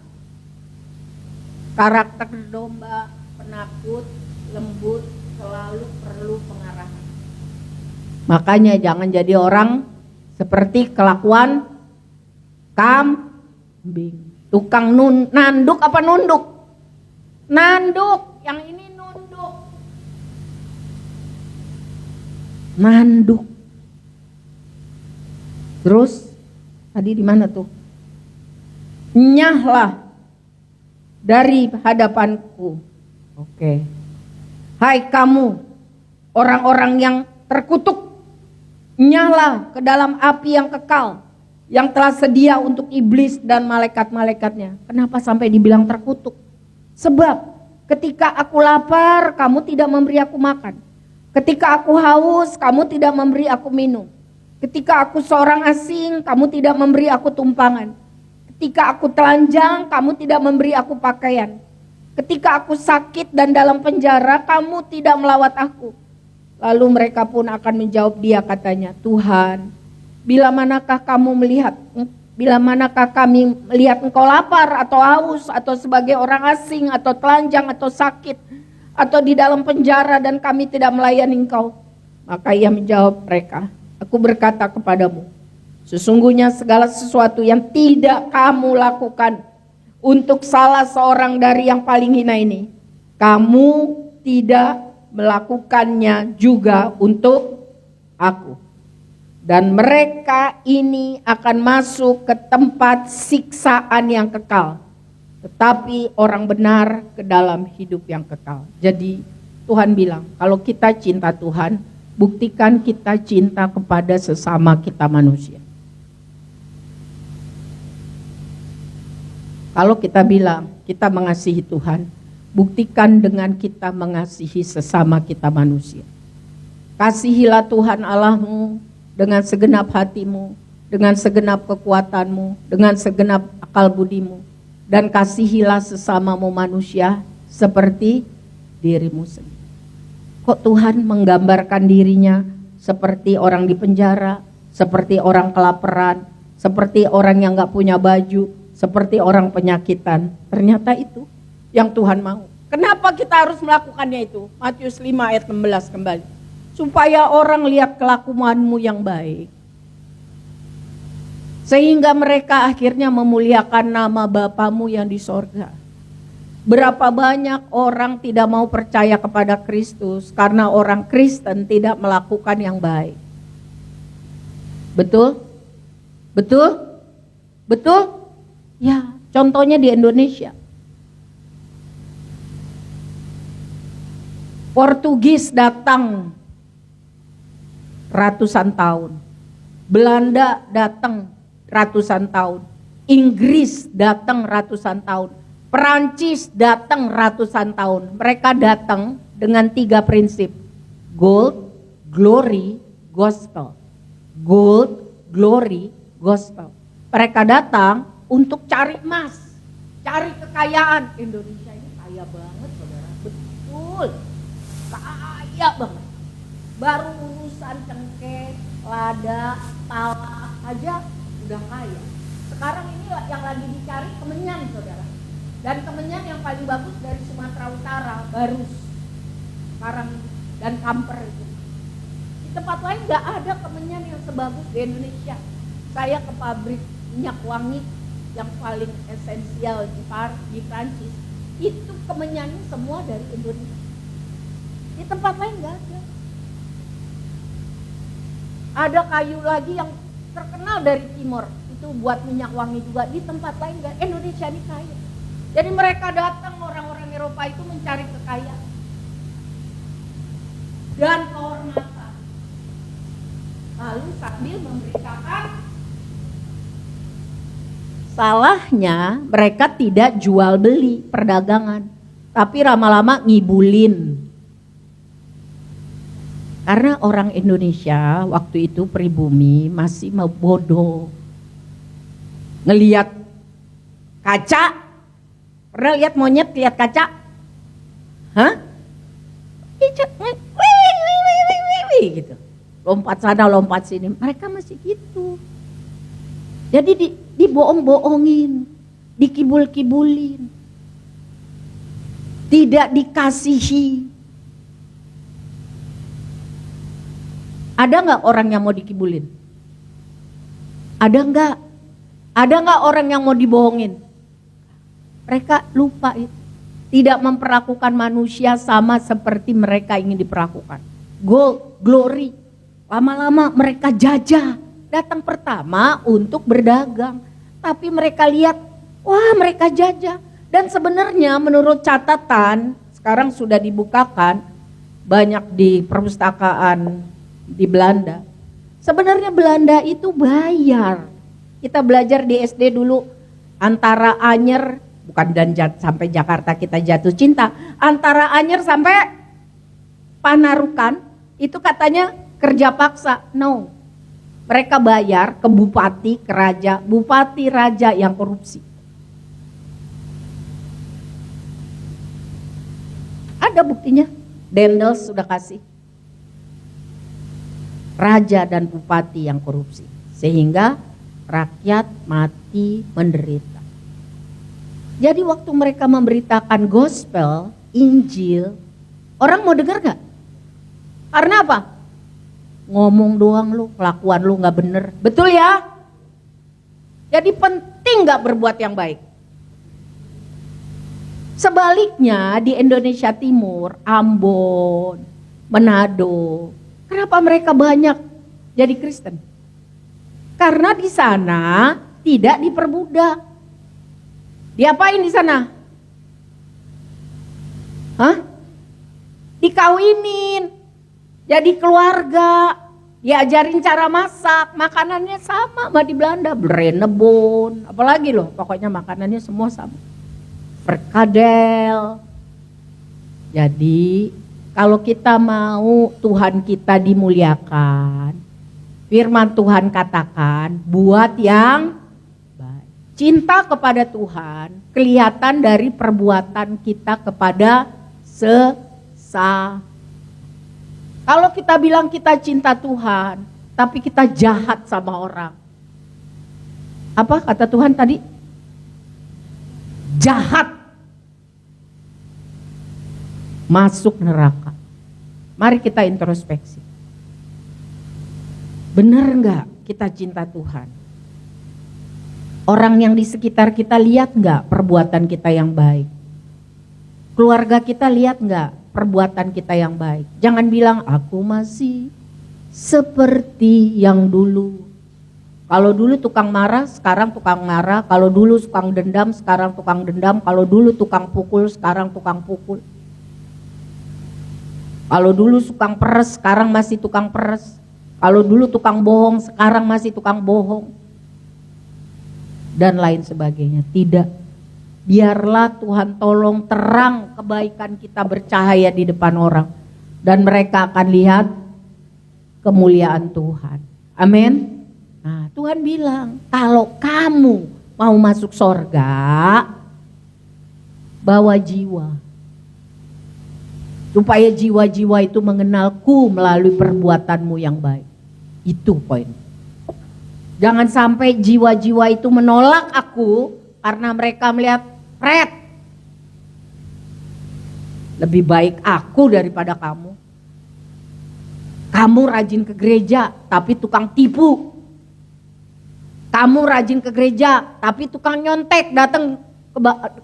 Karakter domba, penakut, lembut, selalu perlu pengarahan. Makanya jangan jadi orang seperti kelakuan kambing. Tukang nanduk apa nunduk? Nanduk, yang ini nunduk. Nanduk. Terus tadi di mana tuh? Nyahlah dari hadapanku. Oke. Hai kamu, orang-orang yang terkutuk, nyala ke dalam api yang kekal, yang telah sedia untuk iblis dan malaikat-malaikatnya. Kenapa sampai dibilang terkutuk? Sebab ketika aku lapar, kamu tidak memberi aku makan. Ketika aku haus, kamu tidak memberi aku minum. Ketika aku seorang asing, kamu tidak memberi aku tumpangan. Ketika aku telanjang, kamu tidak memberi aku pakaian. Ketika aku sakit dan dalam penjara, kamu tidak melawat aku. Lalu mereka pun akan menjawab dia, katanya, Tuhan, bila manakah kami melihat engkau lapar atau haus atau sebagai orang asing atau telanjang atau sakit atau di dalam penjara dan kami tidak melayani engkau? Maka ia menjawab mereka, aku berkata kepadamu, sesungguhnya segala sesuatu yang tidak kamu lakukan untuk salah seorang dari yang paling hina ini, kamu tidak melakukannya juga untuk aku. Dan mereka ini akan masuk ke tempat siksaan yang kekal, tetapi orang benar ke dalam hidup yang kekal. Jadi Tuhan bilang, kalau kita cinta Tuhan, buktikan kita cinta kepada sesama kita manusia. Kalau kita bilang kita mengasihi Tuhan, buktikan dengan kita mengasihi sesama kita manusia. Kasihilah Tuhan Allahmu dengan segenap hatimu, dengan segenap kekuatanmu, dengan segenap akal budimu. Dan kasihilah sesamamu manusia seperti dirimu sendiri. Kok Tuhan menggambarkan dirinya seperti orang di penjara, seperti orang kelaparan, seperti orang yang gak punya baju, seperti orang penyakitan? Ternyata itu yang Tuhan mau. Kenapa kita harus melakukannya itu? Matius 5 ayat 16 kembali. Supaya orang lihat kelakuanmu yang baik, sehingga mereka akhirnya memuliakan nama Bapamu yang di sorga. Berapa banyak orang tidak mau percaya kepada Kristus karena orang Kristen tidak melakukan yang baik. Betul? Betul? Betul? Ya, contohnya di Indonesia. Portugis datang ratusan tahun. Belanda datang ratusan tahun. Inggris datang ratusan tahun. Perancis datang ratusan tahun. Mereka datang dengan 3 prinsip. Gold, glory, gospel. Gold, glory, gospel. Mereka datang untuk cari emas, cari kekayaan. Indonesia ini kaya banget, saudara. Betul, kaya banget. Baru
urusan cengkeh, lada, pala aja udah kaya. Sekarang ini yang lagi dicari kemenyan, saudara. Dan kemenyan yang paling bagus dari Sumatera Utara, Barus, sekarang dan Kamper itu. Di tempat lain nggak ada kemenyan yang sebagus di Indonesia. Saya ke pabrik minyak wangi yang paling esensial di Prancis, itu kemenyannya semua dari Indonesia. Di tempat lain nggak ada. Ada kayu lagi yang terkenal dari Timor, itu buat minyak wangi juga. Di tempat lain nggak. Indonesia ini kaya. Jadi mereka datang, orang-orang Eropa itu mencari kekayaan dan kehormatan. Lalu sambil memberitakan, salahnya mereka tidak jual beli perdagangan, tapi lama-lama ngibulin. Karena orang Indonesia waktu itu pribumi masih mau bodoh. Ngelihat kaca, pernah lihat monyet lihat kaca? Hah? Gitu. Lompat sana, lompat sini. Mereka masih gitu. Jadi dibohong-bohongin, dikibul-kibulin, tidak dikasihi. Ada nggak orang yang mau dikibulin? Ada nggak? Ada nggak orang yang mau dibohongin? Mereka lupa itu. Tidak memperlakukan manusia sama seperti mereka ingin diperlakukan. Gold, glory. Lama-lama mereka jajah. Datang pertama untuk berdagang. Tapi mereka lihat, wah mereka jajah. Dan sebenarnya menurut catatan, sekarang sudah dibukakan, banyak di perpustakaan di Belanda. Sebenarnya Belanda itu bayar. Kita belajar di SD dulu, antara Anyer, bukan sampai Jakarta kita jatuh cinta, antara Anyer sampai Panarukan, itu katanya kerja paksa. No, mereka bayar ke bupati, ke raja, bupati raja yang korupsi. Ada buktinya, Dendels sudah kasih. Raja dan bupati yang korupsi, sehingga rakyat mati menderita. Jadi waktu mereka memberitakan gospel, Injil, orang mau dengar gak? Karena apa? Ngomong doang lu, kelakuan lu gak bener. Betul ya? Jadi penting gak berbuat yang baik. Sebaliknya di Indonesia Timur, Ambon, Manado, kenapa mereka banyak jadi Kristen? Karena di sana tidak diperbudak. Diapain di sana? Hah? Dikawinin. Jadi keluarga. Diajarin cara masak. Makanannya sama di Belanda. Brenebon. Apalagi loh. Pokoknya makanannya semua sama. Perkadel. Jadi kalau kita mau Tuhan kita dimuliakan, firman Tuhan katakan, buat yang baik. Cinta kepada Tuhan kelihatan dari perbuatan kita kepada sesama. Kalau kita bilang kita cinta Tuhan, tapi kita jahat sama orang. Apa kata Tuhan tadi? Jahat. Masuk neraka. Mari kita introspeksi. Benar enggak kita cinta Tuhan? Orang yang di sekitar kita lihat enggak perbuatan kita yang baik? Keluarga kita lihat enggak perbuatan kita yang baik? Jangan bilang aku masih seperti yang dulu. Kalau dulu tukang marah, sekarang tukang marah. Kalau dulu tukang dendam, sekarang tukang dendam. Kalau dulu tukang pukul, sekarang tukang pukul. Kalau dulu tukang peres, sekarang masih tukang peres. Kalau dulu tukang bohong, sekarang masih tukang bohong. Dan lain sebagainya. Tidak. Biarlah Tuhan tolong terang kebaikan kita bercahaya di depan orang. Dan mereka akan lihat kemuliaan Tuhan. Amin. Nah, Tuhan bilang, kalau kamu mau masuk sorga, bawa jiwa. Supaya jiwa-jiwa itu mengenalku melalui perbuatanmu yang baik. Itu poin. Jangan sampai jiwa-jiwa itu menolak aku karena mereka melihat Fred, lebih baik aku daripada kamu. Kamu rajin ke gereja tapi tukang tipu. Kamu rajin ke gereja tapi tukang nyontek,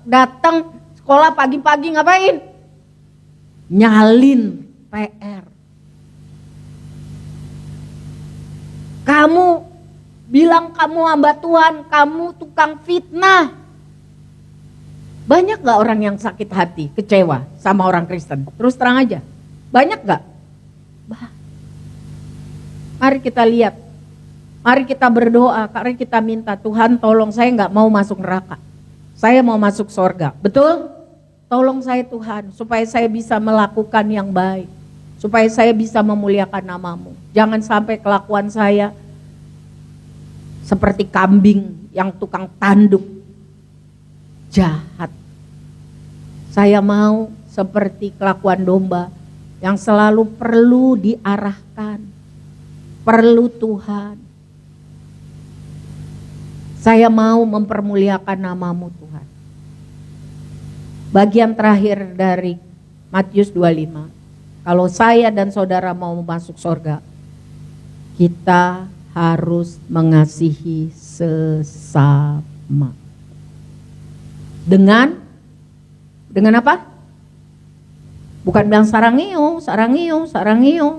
datang sekolah pagi-pagi ngapain? Nyalin PR. Kamu bilang kamu hamba Tuhan, kamu tukang fitnah. Banyak gak orang yang sakit hati, kecewa sama orang Kristen? Terus terang aja, banyak gak? Mari kita lihat, mari kita berdoa, mari kita minta Tuhan tolong saya gak mau masuk neraka. Saya mau masuk surga, betul? Tolong saya Tuhan, supaya saya bisa melakukan yang baik. Supaya saya bisa memuliakan namamu. Jangan sampai kelakuan saya seperti kambing yang tukang tanduk. Jahat. Saya mau seperti kelakuan domba yang selalu perlu diarahkan. Perlu Tuhan. Saya mau mempermuliakan namamu Tuhan. Bagian terakhir dari Matius 25. Kalau saya dan saudara mau masuk surga, kita harus mengasihi sesama. Dengan apa? Bukan bilang sarangiu.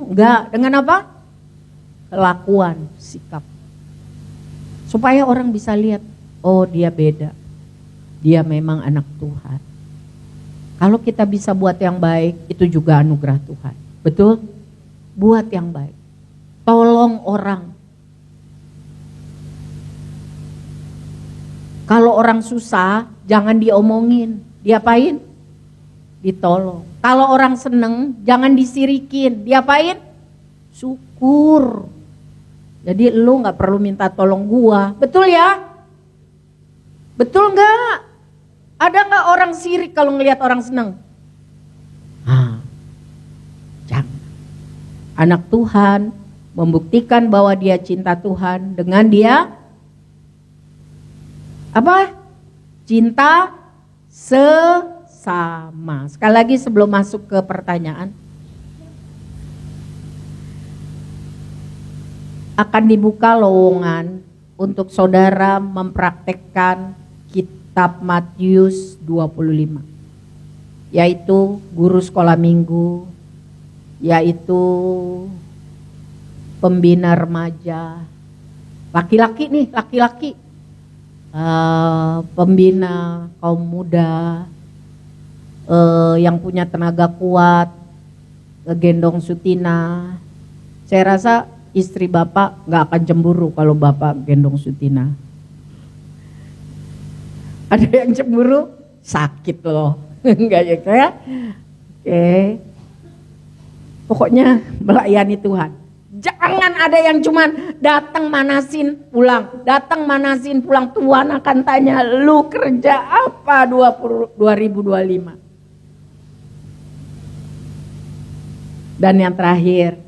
Enggak, dengan apa? Kelakuan, sikap. Supaya orang bisa lihat, oh dia beda. Dia memang anak Tuhan. Kalau kita bisa buat yang baik, itu juga anugerah Tuhan. Betul? Buat yang baik. Tolong orang. Kalau orang susah, jangan diomongin. Diapain? Ditolong. Kalau orang seneng, jangan disirikin. Diapain? Syukur. Jadi lu gak perlu minta tolong gua. Betul ya? Betul gak? Ada gak orang sirik kalau ngelihat orang seneng? Jangan. Anak Tuhan membuktikan bahwa dia cinta Tuhan dengan dia apa? Cinta sesama. Sekali lagi sebelum masuk ke pertanyaan, akan dibuka lowongan untuk saudara mempraktekkan kitab Matius 25, yaitu guru sekolah minggu, yaitu pembina remaja, laki-laki nih, pembina kaum muda, yang punya tenaga kuat, gendong sutina. Saya rasa istri bapak gak akan cemburu kalau bapak gendong sutina. Ada yang cemburu? Sakit loh. Enggak ya kayak? Oke. Pokoknya melayani Tuhan. Jangan ada yang cuman datang manasin pulang. Tuhan akan tanya, lu kerja apa 2025? Dan yang terakhir,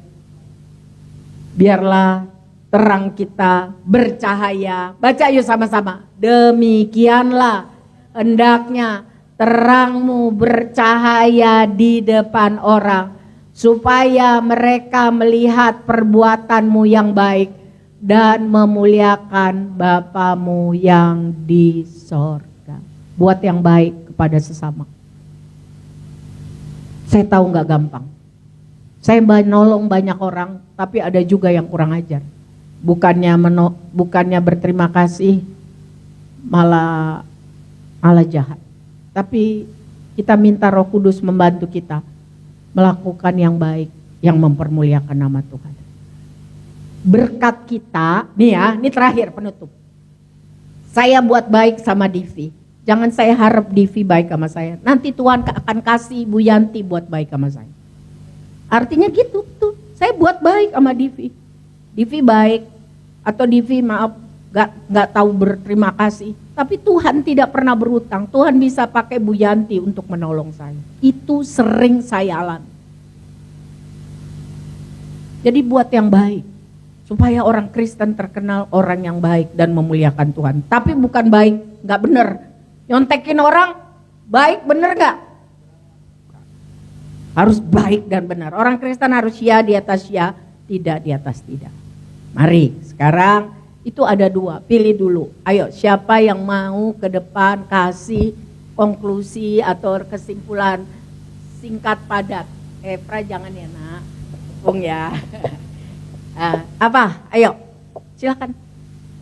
biarlah terang kita bercahaya. Baca yuk sama-sama. Demikianlah hendaknya terangmu bercahaya di depan orang, supaya mereka melihat perbuatanmu yang baik dan memuliakan Bapamu yang di sorga. Buat yang baik kepada sesama. Saya tahu gak gampang. Saya nolong banyak orang, tapi ada juga yang kurang ajar. Bukannya berterima kasih, malah jahat. Tapi kita minta Roh Kudus membantu kita melakukan yang baik, yang mempermuliakan nama Tuhan. Berkat kita, nih ya, ini terakhir penutup. Saya buat baik sama Divi. Jangan saya harap Divi baik sama saya. Nanti Tuhan akan kasih Bu Yanti buat baik sama saya. Artinya gitu tuh. Saya buat baik sama Divi. Divi baik atau Divi maaf gak tahu berterima kasih.
Tapi Tuhan tidak pernah berutang. Tuhan bisa pakai Bu Yanti untuk menolong saya. Itu sering saya alami. Jadi buat yang baik. Supaya orang Kristen terkenal orang yang baik dan memuliakan Tuhan. Tapi bukan baik, gak bener. Nyontekin orang, baik bener gak? Harus baik dan benar. Orang Kristen harus ya di atas ya, tidak di atas tidak. Mari sekarang itu ada dua, pilih dulu. Ayo siapa yang mau ke depan kasih konklusi atau kesimpulan singkat padat. Pra jangan ya nak, Bung ya. Apa? Ayo silakan.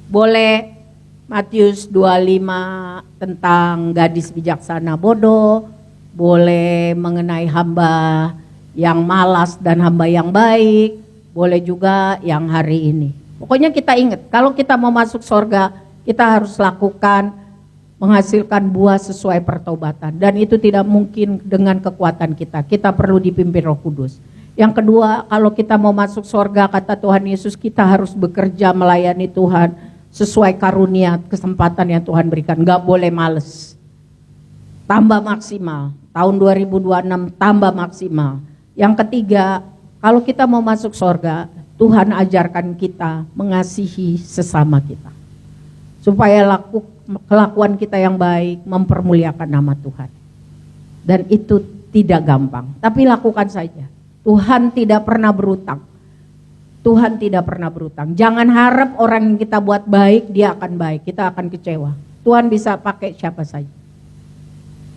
Boleh Matius 25 tentang gadis bijaksana bodoh. Boleh mengenai hamba yang malas dan hamba yang baik. Boleh juga yang hari ini. Pokoknya kita ingat, kalau kita mau masuk surga, kita harus lakukan menghasilkan buah sesuai pertobatan. Dan itu tidak mungkin dengan kekuatan kita. Kita perlu dipimpin Roh Kudus. Yang kedua, kalau kita mau masuk surga, kata Tuhan Yesus, kita harus bekerja melayani Tuhan sesuai karunia kesempatan yang Tuhan berikan. Gak boleh males. Tambah maksimal. Tahun 2026 tambah maksimal. Yang ketiga, kalau kita mau masuk surga, Tuhan ajarkan kita mengasihi sesama kita. Supaya kelakuan kita yang baik mempermuliakan nama Tuhan. Dan itu tidak gampang, tapi lakukan saja. Tuhan tidak pernah berutang. Tuhan tidak pernah berutang. Jangan harap orang yang kita buat baik, dia akan baik. Kita akan kecewa. Tuhan bisa pakai siapa saja.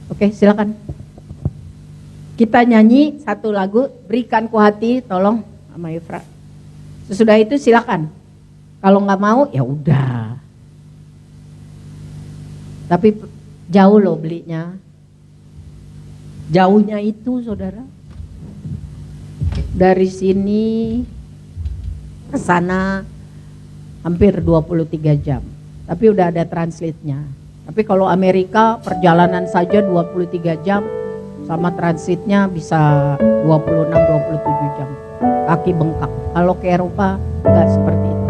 Oke, silakan. Kita nyanyi satu lagu, Berikan Ku Hati, tolong sama Efra. Sesudah itu silakan. Kalau nggak mau ya udah. Tapi jauh loh belinya. Jauhnya itu saudara. Dari sini ke sana hampir 23 jam. Tapi udah ada translate-nya. Tapi kalau Amerika perjalanan saja 23 jam. Sama transitnya bisa 26-27 jam. Kaki bengkak. Kalau ke Eropa enggak seperti itu.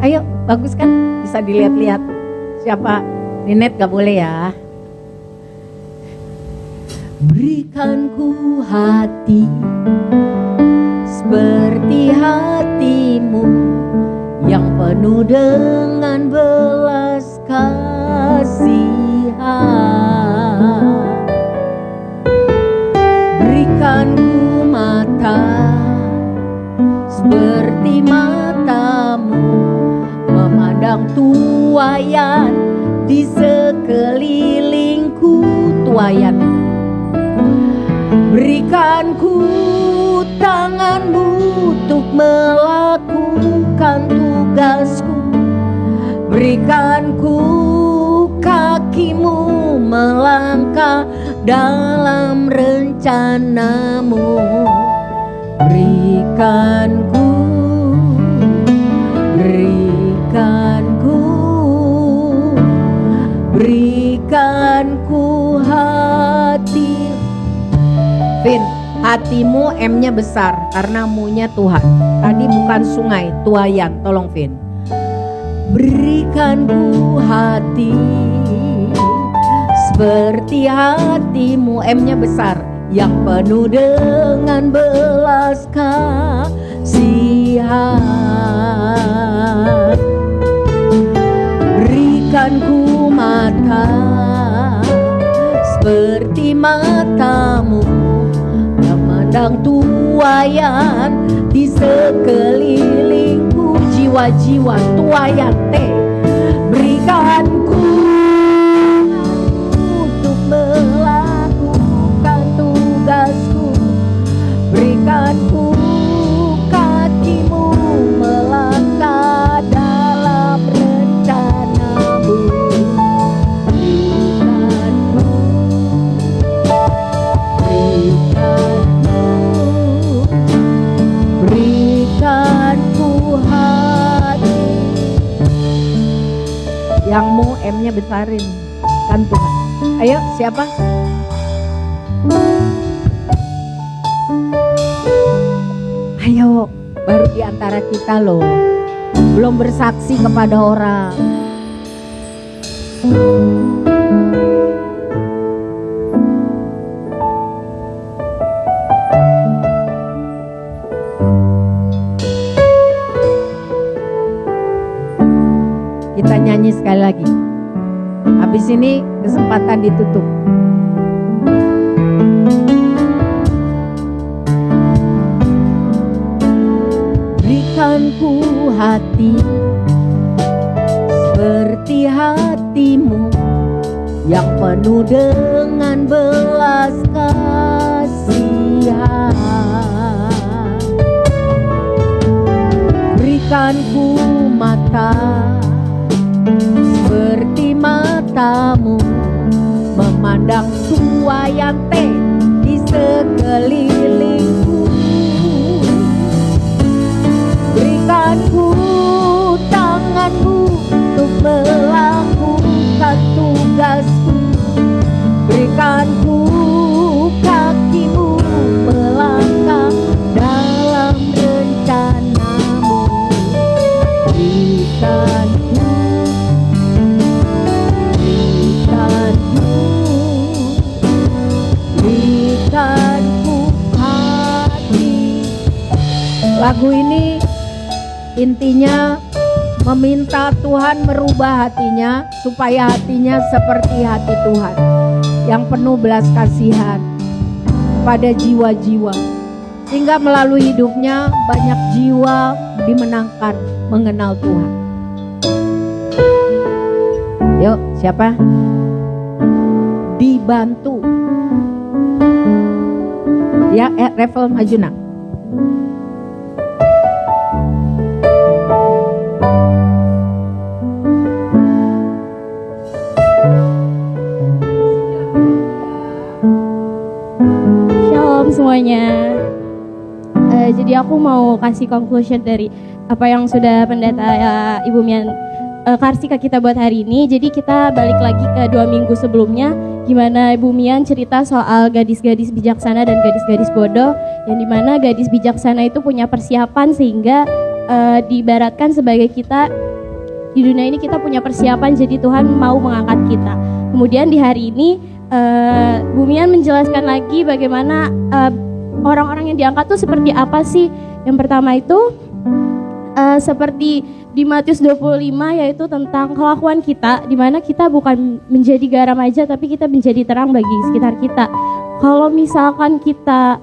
Ayo, bagus kan? Bisa dilihat-lihat. Siapa? Ninet gak boleh ya. Berikan ku hati seperti hatimu yang penuh dengan belas kasihan. Berikan ku mata seperti matamu memandang tuaian di sekelilingku, tuaian. Berikan ku tanganmu untuk melakukan tugasku. Berikan ku kakimu melangkah dalam rencanamu. Berikan ku hati. Vin, hatimu M-nya besar karena mu-nya Tuhan. Tadi bukan sungai, tuayan. Tolong Vin. Berikan ku hati seperti hatimu, M-nya besar, yang penuh dengan belas kasihan. Berikan ku mata seperti matamu memandang tuaian di sekelilingku, jiwa-jiwa tuaian teh. Berikan ku untuk melakukan tugasku. Berikan ku kakimu melangkah dalam rencanamu. Berikan ku hati. Yang mu M-nya besarin kan Tuhan. Ayo siapa? Ayo, baru di antara kita loh. Belum bersaksi kepada orang. Kita nyanyi sekali lagi. Habis ini kesempatan ditutup. Berikan ku hati seperti hatimu yang penuh dengan belas kasihan. Berikan ku mata seperti matamu memandang suayante di sekelilingku. Berikan ku tanganmu untuk melakukan tugasku. Berikan ku kakimu melangkah dalam rencanamu. Berikan ku hati. Lagu ini intinya meminta Tuhan merubah hatinya supaya hatinya seperti hati Tuhan yang penuh belas kasihan pada jiwa-jiwa, sehingga melalui hidupnya banyak jiwa dimenangkan mengenal Tuhan. Yuk, siapa? Dibantu. Ya, Revel maju nak.
Shalom semuanya. Jadi aku mau kasih conclusion dari apa yang sudah pendeta Ibu Mian kasih ke kita buat hari ini. Jadi kita balik lagi ke 2 minggu sebelumnya, gimana Ibu Mian cerita soal gadis-gadis bijaksana dan gadis-gadis bodoh, yang dimana gadis bijaksana itu punya persiapan sehingga diibaratkan sebagai kita di dunia ini kita punya persiapan, jadi Tuhan mau mengangkat kita. Kemudian di hari ini Bu Mian menjelaskan lagi bagaimana orang-orang yang diangkat tuh seperti apa sih. Yang pertama itu seperti di Matius 25, yaitu tentang kelakuan kita, di mana kita bukan menjadi garam aja tapi kita menjadi terang bagi sekitar kita. Kalau misalkan kita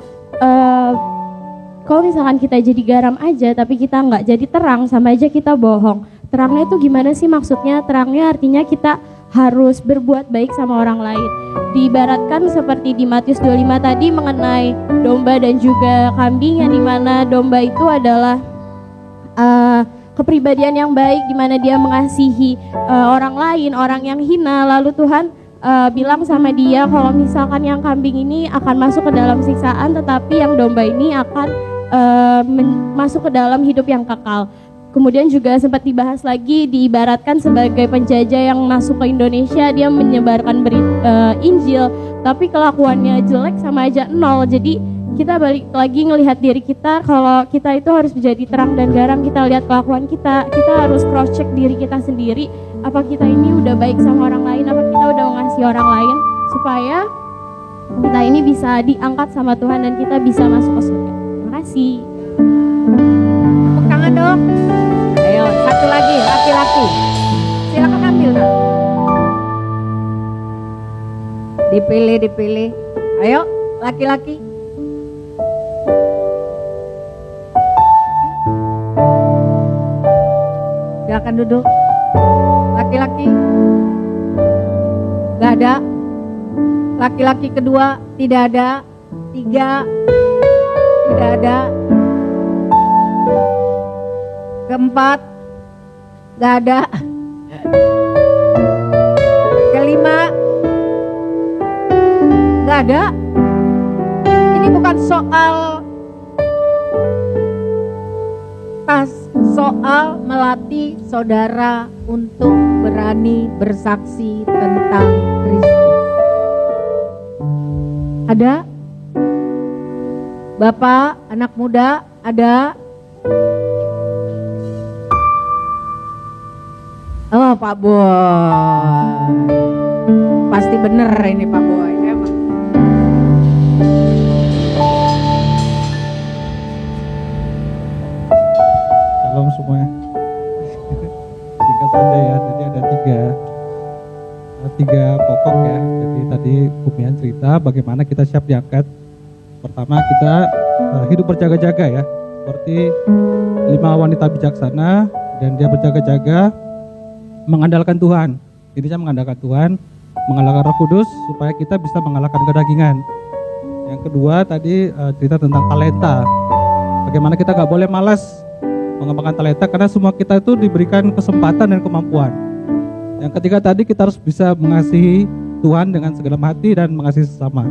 jadi garam aja tapi kita nggak jadi terang, sama aja kita bohong. Terangnya itu gimana sih maksudnya? Terangnya artinya kita harus berbuat baik sama orang lain. Diibaratkan seperti di Matius 25 tadi mengenai domba dan juga kambing, yang dimana domba itu adalah kepribadian yang baik, dimana dia mengasihi orang lain, orang yang hina. Lalu Tuhan bilang sama dia kalau misalkan yang kambing ini akan masuk ke dalam siksaan, tetapi yang domba ini akan masuk ke dalam hidup yang kekal. Kemudian juga sempat dibahas lagi, diibaratkan sebagai penjajah yang masuk ke Indonesia, dia menyebarkan Injil, tapi kelakuannya jelek sama aja nol. Jadi kita balik lagi ngelihat diri kita, kalau kita itu harus menjadi terang dan garam. Kita lihat kelakuan kita harus cross check diri kita sendiri, apa kita ini udah baik sama orang lain, apa kita udah mengasihi orang lain, supaya kita ini bisa diangkat sama Tuhan dan kita bisa masuk ke surga. Terima kasih.
Tepuk tangan dong. Ayo, satu lagi, laki-laki. Silakan ambil nak. Dipilih. Ayo, laki-laki. Silakan duduk. Laki-laki. Gak ada. Laki-laki kedua tidak ada. 3 tidak ada. Keempat gak ada. Kelima gak ada. Ini bukan soal melatih saudara untuk berani bersaksi tentang Kristus. Ada? Bapak, anak muda, ada? Oh, Pak Boy. Pasti bener ini Pak Boy.
Shalom semuanya. singkat saja ya. Jadi ada tiga pokok ya. Jadi tadi Bumian cerita bagaimana kita siap diangkat. Pertama kita hidup berjaga-jaga ya. Seperti 5 wanita bijaksana dan dia berjaga-jaga mengandalkan Tuhan. Intinya mengandalkan Tuhan, mengandalkan Roh Kudus supaya kita bisa mengalahkan kedagingan. Yang kedua tadi cerita tentang talenta. Bagaimana kita gak boleh malas mengembangkan talenta karena semua kita itu diberikan kesempatan dan kemampuan. Yang ketiga tadi kita harus bisa mengasihi Tuhan dengan segenap hati dan mengasihi sesama.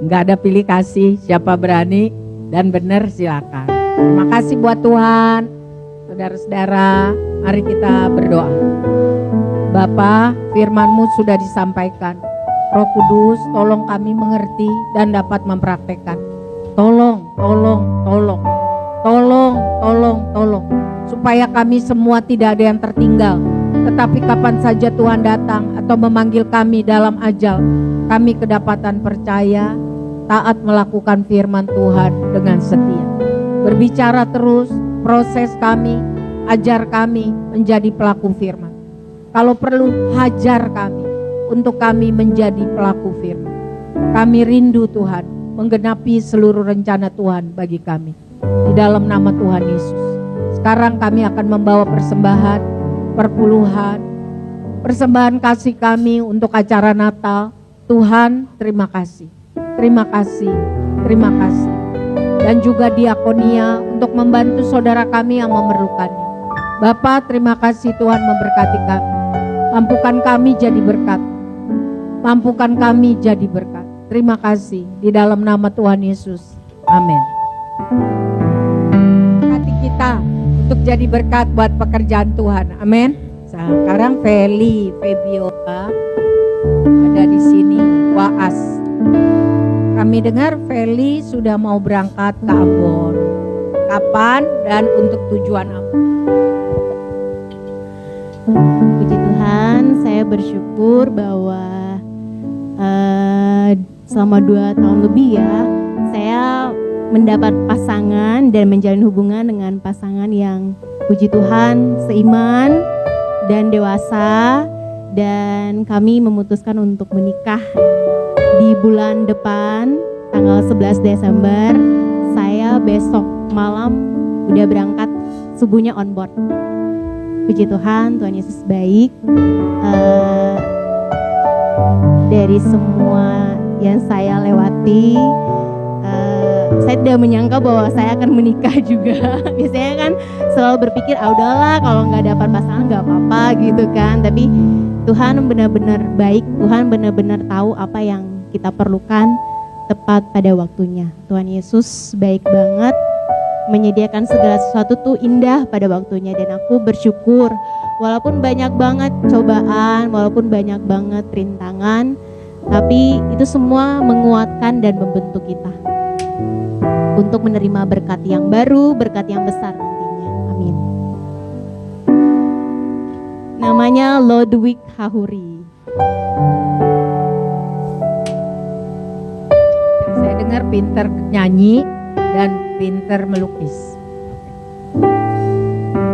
Nggak ada pilih kasih, siapa berani dan benar silakan. Terima kasih buat Tuhan. Saudara-saudara, mari kita berdoa. Bapa, firman-Mu sudah disampaikan. Roh Kudus, tolong kami mengerti dan dapat mempraktekkan. Tolong. Supaya kami semua tidak ada yang tertinggal. Tetapi kapan saja Tuhan datang atau memanggil kami dalam ajal, kami kedapatan percaya, taat melakukan firman Tuhan dengan setia. Berbicara terus, proses kami, ajar kami menjadi pelaku firman. Kalau perlu, hajar kami untuk kami menjadi pelaku firman. Kami rindu Tuhan menggenapi seluruh rencana Tuhan bagi kami. Di dalam nama Tuhan Yesus. Sekarang kami akan membawa persembahan, perpuluhan, persembahan kasih kami untuk acara Natal. Tuhan, terima kasih. Terima kasih. Dan juga diakonia untuk membantu saudara kami yang memerlukannya. Bapa, terima kasih Tuhan memberkati kami. Mampukan kami jadi berkat. Terima kasih di dalam nama Tuhan Yesus. Amin. Hati kita untuk jadi berkat buat pekerjaan Tuhan. Amin. Sekarang Febiola ada di sini. Waas. Kami dengar Feli sudah mau berangkat ke Ambon. Kapan dan untuk tujuan apa?
Puji Tuhan, saya bersyukur bahwa selama 2 tahun lebih ya, saya mendapat pasangan dan menjalin hubungan dengan pasangan yang puji Tuhan seiman dan dewasa, dan kami memutuskan untuk menikah di bulan depan tanggal 11 Desember. Saya besok malam udah berangkat, subuhnya on board. Puji Tuhan, Tuhan Yesus baik. Dari semua yang saya lewati, saya tidak menyangka bahwa saya akan menikah juga. Biasanya kan selalu berpikir, udahlah kalau nggak dapat pasangan nggak apa-apa gitu kan. Tapi Tuhan benar-benar baik, Tuhan benar-benar tahu apa yang kita perlukan tepat pada waktunya. Tuhan Yesus baik banget, menyediakan segala sesuatu tuh indah pada waktunya, dan aku bersyukur walaupun banyak banget cobaan, walaupun banyak banget rintangan, tapi itu semua menguatkan dan membentuk kita untuk menerima berkat yang baru, berkat yang besar nantinya. Amin. Namanya Lodwig Hahuri.
Saya dengar pinter nyanyi dan pinter melukis.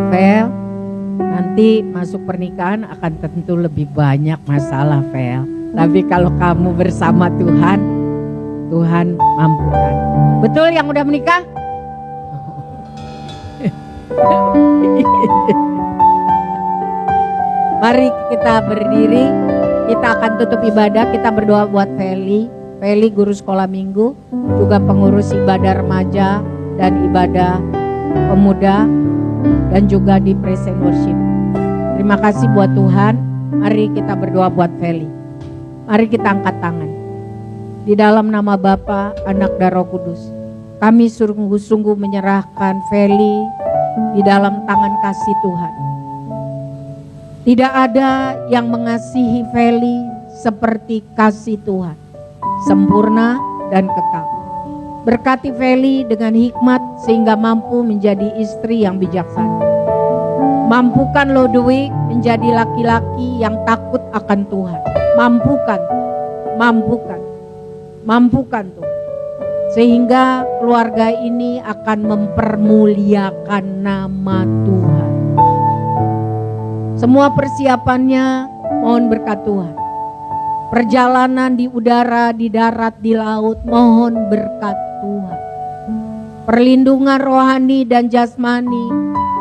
Vel, nanti masuk pernikahan akan tentu lebih banyak masalah, Vel. Tapi kalau kamu bersama Tuhan, Tuhan mampukan. Betul yang udah menikah? Mari kita berdiri, kita akan tutup ibadah, kita berdoa buat Feli. Feli guru sekolah minggu, juga pengurus ibadah remaja dan ibadah pemuda, dan juga di praise and worship. Terima kasih buat Tuhan. Mari kita berdoa buat Feli. Mari kita angkat tangan. Di dalam nama Bapa, Anak dan Roh Kudus, kami sungguh-sungguh menyerahkan Feli di dalam tangan kasih Tuhan. Tidak ada yang mengasihi Feli seperti kasih Tuhan, sempurna dan kekal. Berkati Feli dengan hikmat sehingga mampu menjadi istri yang bijaksana. Mampukan Lodwig menjadi laki-laki yang takut akan Tuhan. Mampukan Tuhan. sehingga keluarga ini akan mempermuliakan nama Tuhan. Semua persiapannya mohon berkat Tuhan. Perjalanan di udara, di darat, di laut, mohon berkat Tuhan. Perlindungan rohani dan jasmani,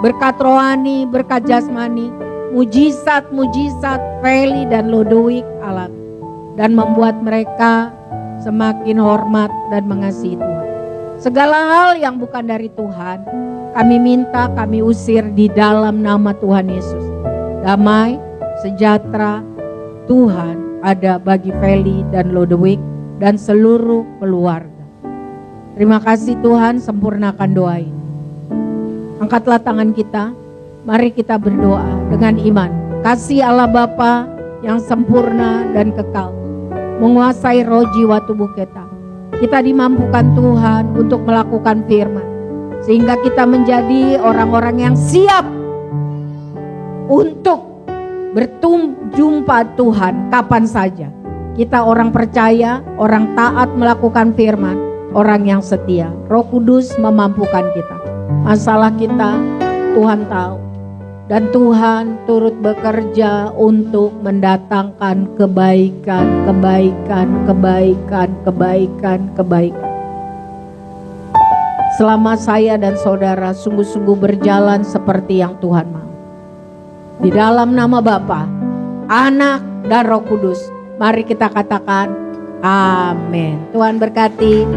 berkat rohani, berkat jasmani, mujizat-mujizat Feli dan Lodowik alami, dan membuat mereka semakin hormat dan mengasihi Tuhan. Segala hal yang bukan dari Tuhan, kami minta, kami usir di dalam nama Tuhan Yesus. Damai, sejahtera Tuhan ada bagi Feli dan Lodowik dan seluruh keluarga. Terima kasih Tuhan, sempurnakan doa ini. Angkatlah tangan kita, mari kita berdoa dengan iman. Kasih Allah Bapa yang sempurna dan kekal menguasai roh jiwa tubuh kita. Kita dimampukan Tuhan untuk melakukan firman, sehingga kita menjadi orang-orang yang siap untuk berjumpa Tuhan kapan saja. Kita orang percaya, orang taat melakukan firman, orang yang setia. Roh Kudus memampukan kita. Masalah kita Tuhan tahu, dan Tuhan turut bekerja untuk mendatangkan kebaikan. Selama saya dan saudara sungguh-sungguh berjalan seperti yang Tuhan mau. Di dalam nama Bapa, Anak, dan Roh Kudus, mari kita katakan amin. Tuhan berkati.